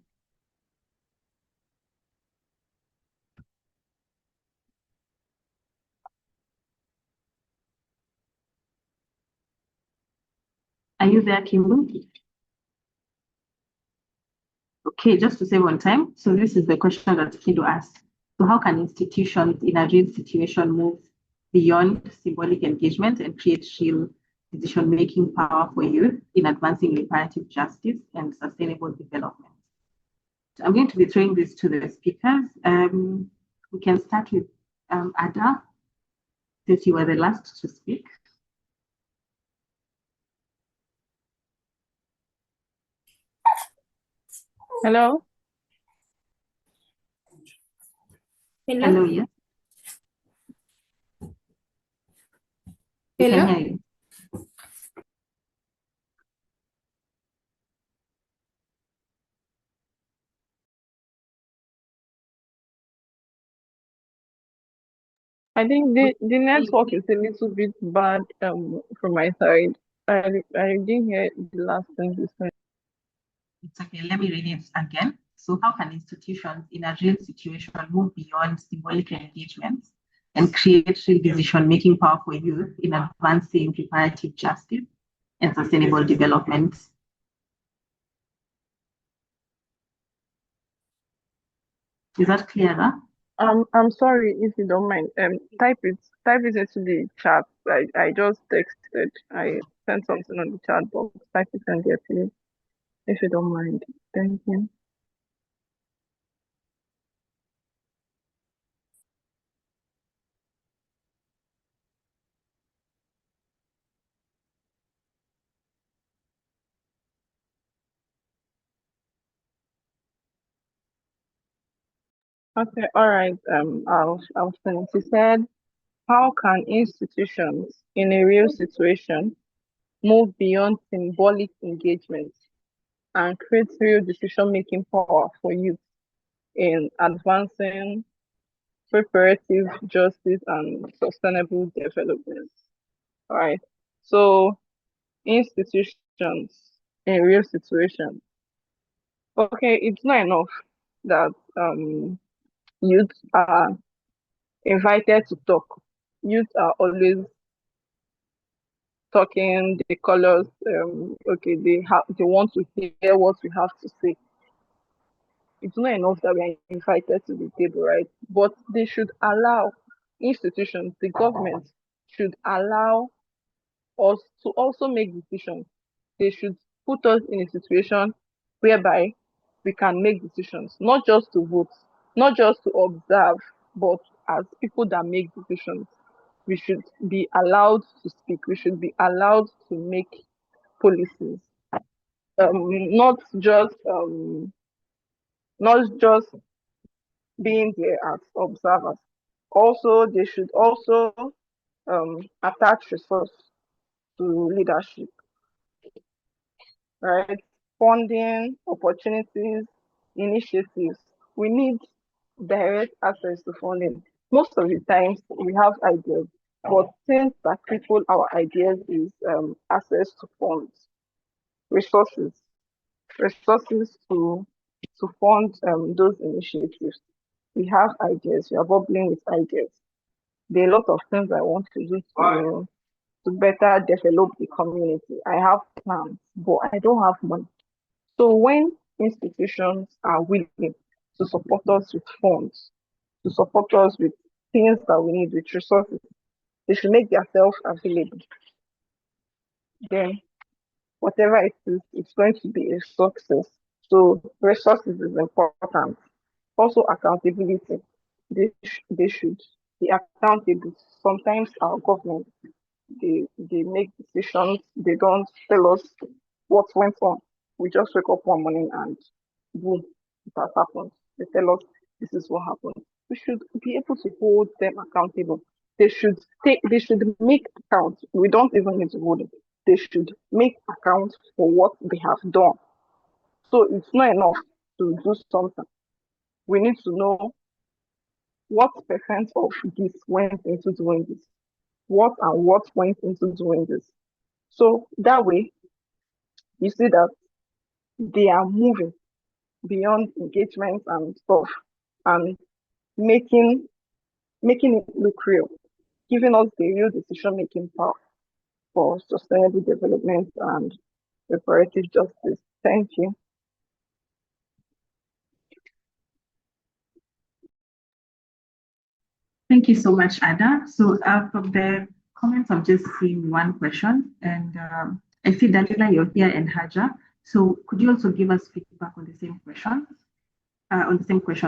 Are you there, Kimbo? Okay, just to save on time. So this is the question that Hindu asked. So how can institutions in a real situation move beyond symbolic engagement and create real decision-making power for youth in advancing reparative justice and sustainable development? So I'm going to be throwing this to the speakers. We can start with Ada, since you were the last to speak. Hello. Hello, yes. We can hear you. I think the network is a little bit bad from my side. I didn't hear the last thing you said. It's okay, let me read it again. So how can institutions in a real situation move beyond symbolic engagement and create real decision-making power for youth in advancing reparative justice and sustainable development? Is that clearer? I'm sorry if you don't mind. Type it into the chat. I just texted. I sent something on the chat box. Type it and get it if you don't mind. Thank you. Okay, all right. I'll finish. He said, how can institutions in a real situation move beyond symbolic engagement and create real decision-making power for youth in advancing reparative justice and sustainable development? All right. So institutions in real situations. Okay, it's not enough that youth are invited to talk. Youth are always talking, the colors, okay, they want to hear what we have to say. It's not enough that we are invited to the table, right? But they should allow institutions, the government should allow us to also make decisions. They should put us in a situation whereby we can make decisions, not just to vote, not just to observe, but as people that make decisions. We should be allowed to speak. We should be allowed to make policies, not just being there as observers. Also, they should also attach resource to leadership, right? Funding, opportunities, initiatives. We need direct access to funding. Most of the times we have ideas, but things that cripple our ideas is access to funds, resources, resources to fund those initiatives. We have ideas, we are bubbling with ideas. There are a lot of things I want to do to better develop the community. I have plans, but I don't have money. So when institutions are willing to support us with funds, to support us with things that we need, with resources, they should make themselves available. Then whatever it is, it's going to be a success. So resources is important. Also accountability. They should be accountable. Sometimes our government they make decisions, they don't tell us what went on. We just wake up one morning and boom, it has happened. They tell us this is what happened. We should be able to hold them accountable. They should make account. We don't even need to hold it. They should make account for what they have done. So it's not enough to do something. We need to know what percent of this went into doing this. What went into doing this. So that way you see that they are moving beyond engagement and stuff and making it look real, giving us the real decision making power for sustainable development and reparative justice. Thank you. Thank you so much, Ada. So from the comments, I've just seen one question, and I see Dalila, you're here, and Haja. So could you also give us feedback on the same question?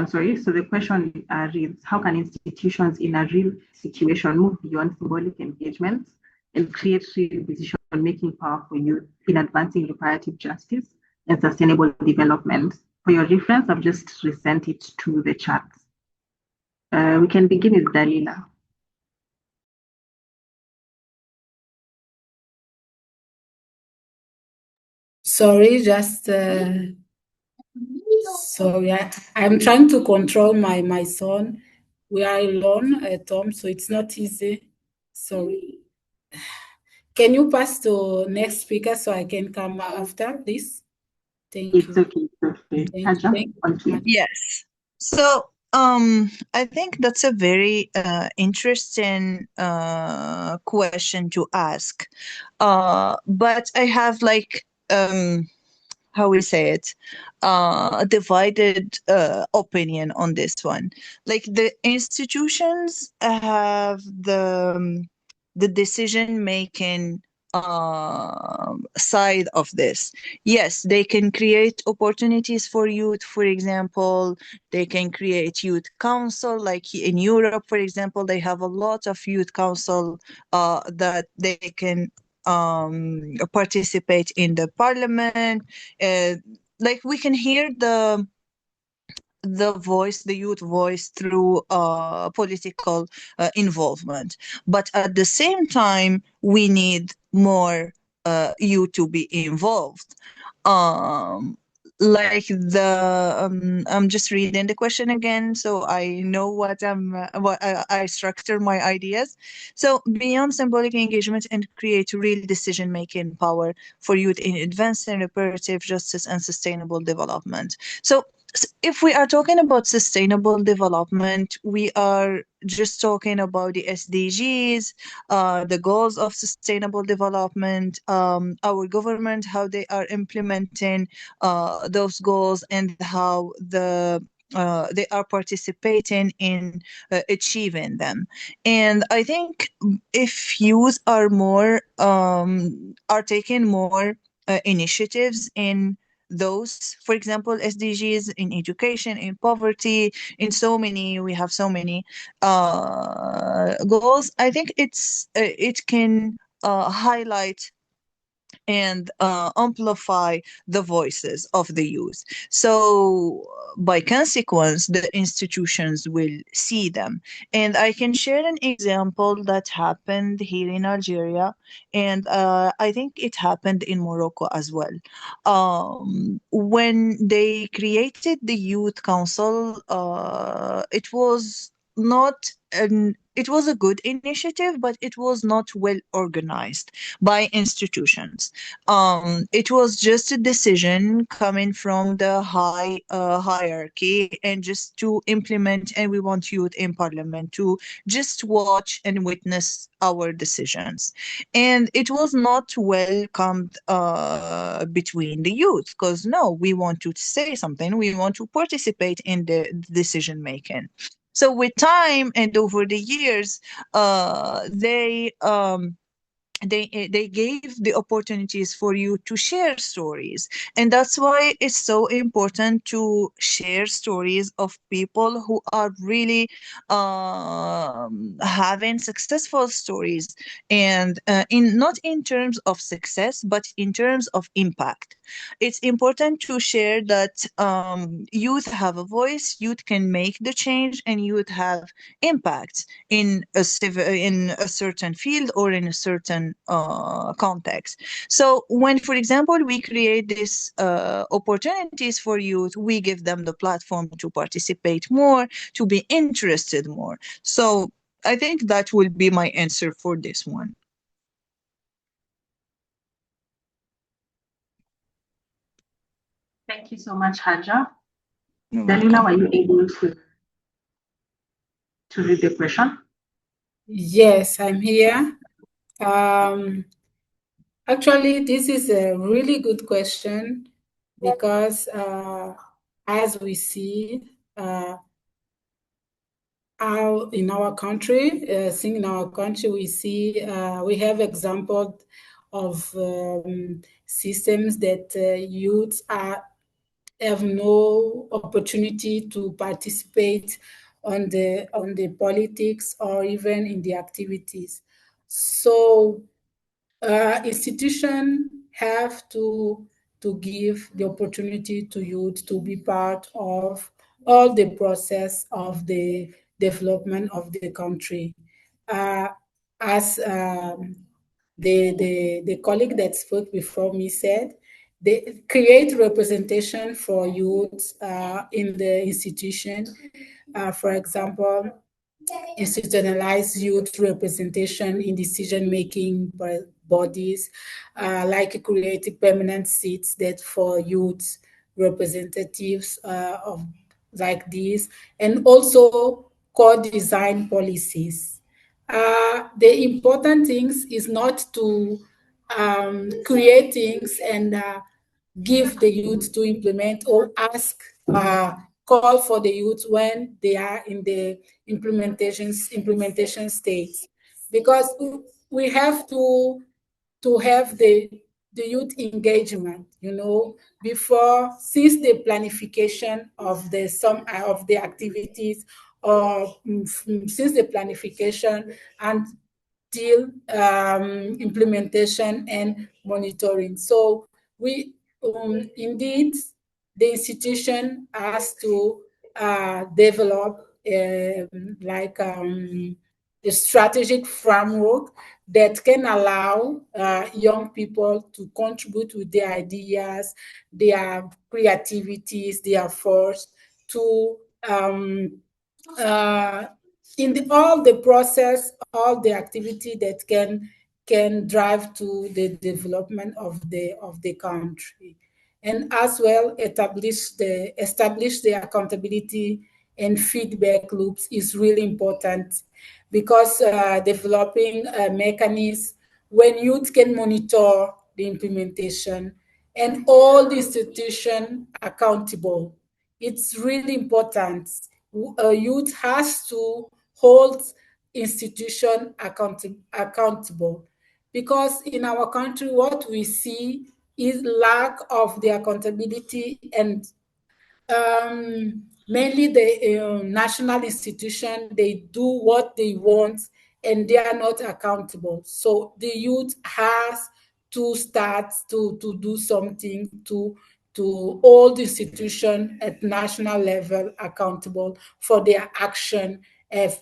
Sorry. So the question reads, how can institutions in a real situation move beyond symbolic engagements and create real decision-making power for youth in advancing reparative justice and sustainable development? For your reference, I've just resent it to the chat. We can begin with Dalila. Sorry, sorry. I'm trying to control my son. We are alone at home, so it's not easy. Sorry. Can you pass to next speaker so I can come after this? Thank you. It's okay. Haja, Yes. So I think that's a very interesting question to ask. But I have like how we say it, a divided opinion on this one. Like the institutions have the decision making side of this. Yes, they can create opportunities for youth. For example, they can create youth council. Like in Europe, for example, they have a lot of youth council that they can participate in the parliament. Like we can hear the youth voice through political involvement. But at the same time, we need more youth to be involved. Like I'm just reading the question again, so I know what I structure my ideas. So beyond symbolic engagement and create real decision making power for youth in advancing reparative justice and sustainable development. So if we are talking about sustainable development, we are just talking about the SDGs, the goals of sustainable development, our government, how they are implementing those goals, and how they are participating in achieving them. And I think if youth are taking more initiatives in those, for example, SDGs in education, in poverty, we have so many goals. I think it can highlight and amplify the voices of the youth. So by consequence, the institutions will see them. And I can share an example that happened here in Algeria, and I think it happened in Morocco as well. When they created the youth council, it was not it was a good initiative, but it was not well organized by institutions. It was just a decision coming from the high hierarchy, and just to implement, and we want youth in parliament to just watch and witness our decisions. And it was not welcomed between the youth, because no, we want to say something, we want to participate in the decision making. So with time and over the years, they gave the opportunities for you to share stories. And that's why it's so important to share stories of people who are really having successful stories, and in not in terms of success, but in terms of impact. It's important to share that youth have a voice, youth can make the change, and youth have impact in in a certain field or in a certain context. So when, for example, we create these opportunities for youth, we give them the platform to participate more, to be interested more. So I think that will be my answer for this one. Thank you so much, Haja. You're Dalila, welcome. were you able to read the question? Yes, I'm here. Actually, this is a really good question because as we see how in our country, seeing in our country, we see we have examples of systems that youths have no opportunity to participate on the politics or even in the activities. So institutions have to give the opportunity to youth to be part of all the process of the development of the country. As the colleague that spoke before me said, they create representation for youth in the institution. For example, institutionalized youth representation in decision-making bodies, like creating permanent seats that for youth representatives of like this, and also co-design policies. The important things is not to create things and give the youth to implement or ask, call for the youth when they are in the implementation stage, because we have to have the youth engagement, before, since the planification of the some of the activities, or since the planification and till implementation and monitoring. So we indeed, the institution has to develop a strategic framework that can allow young people to contribute with their ideas, their creativities, their force to in all the process, all the activity that can drive to the development of the country, and as well establish the accountability and feedback loops is really important, because developing a mechanism when youth can monitor the implementation and all the institutions accountable. It's really important. Youth has to hold institution accountable, because in our country what we see is lack of the accountability, and mainly the national institution, they do what they want and they are not accountable. So the youth has to start to do something to hold the institution at national level accountable for their action, and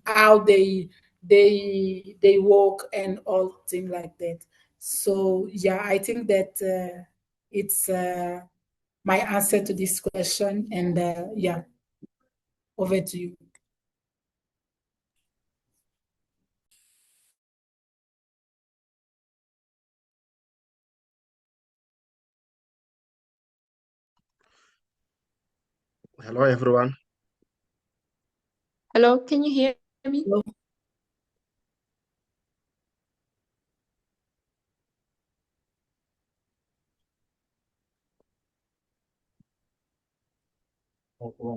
how they work and all things like that. So yeah, I think that it's my answer to this question, and yeah. Over to you. Hello, everyone. Hello, can you hear me? Hello.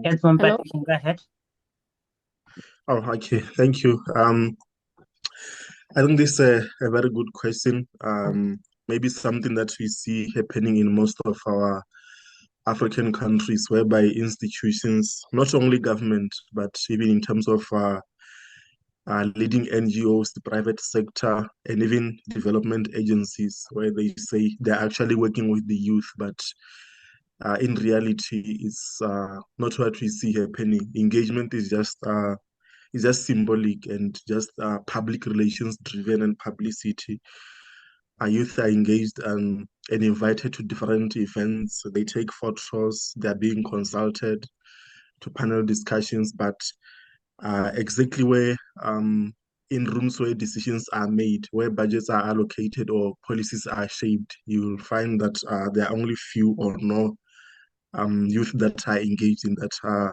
Yes, but Hello? you can go ahead. Oh, okay. Thank you. I think this is a very good question. Maybe something that we see happening in most of our African countries, whereby institutions, not only government, but even in terms of leading NGOs, the private sector, and even development agencies, where they say they're actually working with the youth, but in reality, it's not what we see happening. Engagement is just symbolic and just public relations driven and publicity. Our youth are engaged and invited to different events. They take photos. They're being consulted to panel discussions, but exactly where in rooms where decisions are made, where budgets are allocated or policies are shaped, you'll find that there are only few or no youth that are engaged in that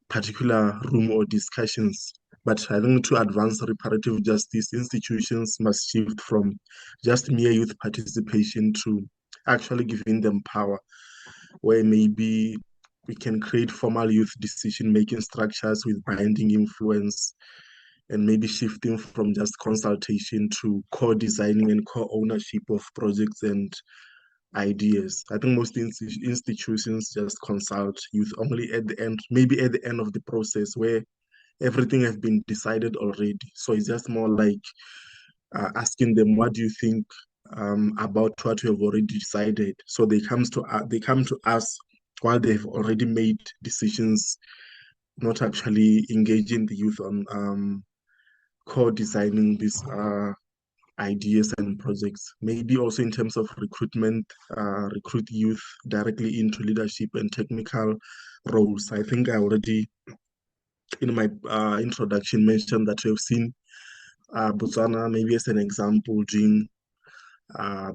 particular room or discussions. But I think to advance reparative justice, institutions must shift from just mere youth participation to actually giving them power, where maybe we can create formal youth decision-making structures with binding influence, and maybe shifting from just consultation to co-designing and co-ownership of projects and ideas. I think most institutions just consult youth only at the end, maybe at the end of the process where everything has been decided already. So it's just more like asking them, what do you think about what you have already decided? So they come to us while they've already made decisions, not actually engaging the youth on co-designing these ideas and projects. Maybe also in terms of recruitment, recruit youth directly into leadership and technical roles. I think I already, in my introduction, mentioned that we have seen Botswana maybe as an example doing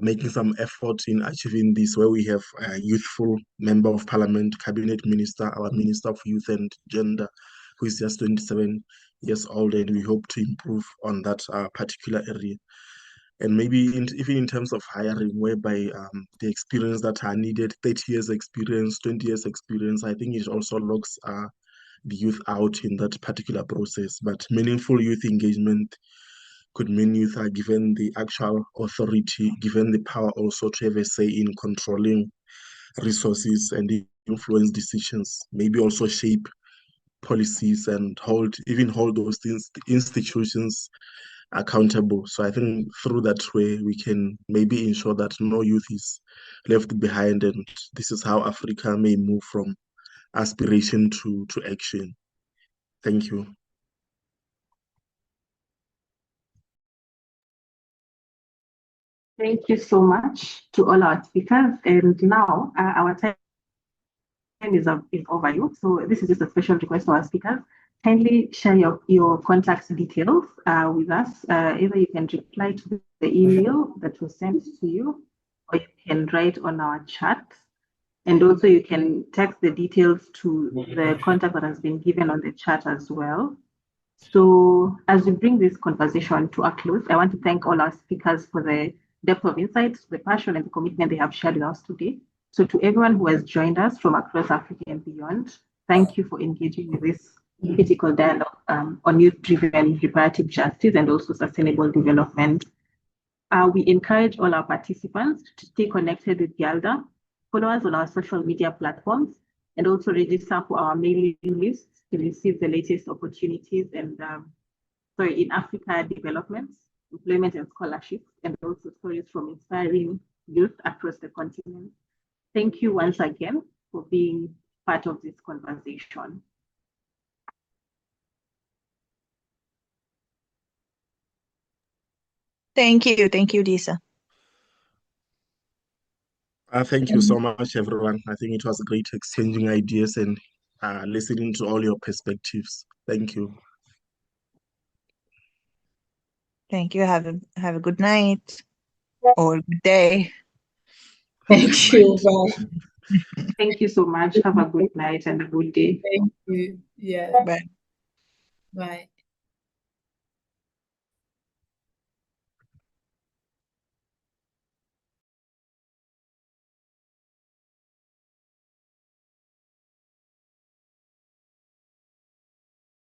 making some effort in achieving this, where we have a youthful member of parliament, cabinet minister, our minister of youth and gender, who is just 27 years old, and we hope to improve on that particular area. And maybe even in terms of hiring, whereby the experience that are needed, 30 years experience, 20 years experience, I think it also locks the youth out in that particular process. But meaningful youth engagement could mean youth are given the actual authority, given the power also to have a say in controlling resources and influence decisions, maybe also shape policies and hold those institutions accountable. So I think through that way, we can maybe ensure that no youth is left behind, and this is how Africa may move from aspiration to action. Thank you. Thank you so much to all our speakers. And now our time is over. So this is just a special request to our speakers. Kindly share your contact details with us. Either you can reply to the email that was sent to you, or you can write on our chat. And also you can text the details to the contact that has been given on the chat as well. So as we bring this conversation to a close, I want to thank all our speakers for the depth of insights, the passion and the commitment they have shared with us today. So to everyone who has joined us from across Africa and beyond, thank you for engaging with this critical dialogue on youth-driven reparative justice and also sustainable development. We encourage all our participants to stay connected with YALDA, follow us on our social media platforms, and also register for our mailing list to receive the latest opportunities and in Africa developments, employment and scholarships, and also stories from inspiring youth across the continent. Thank you once again for being part of this conversation. Thank you, Lisa. Thank you so much, everyone. I think it was great exchanging ideas and listening to all your perspectives. Thank you. Thank you. Have a good night or good day. Thank you. Bye. Thank you so much. Have a good night and a good day. Thank you. Yeah. Bye. Bye.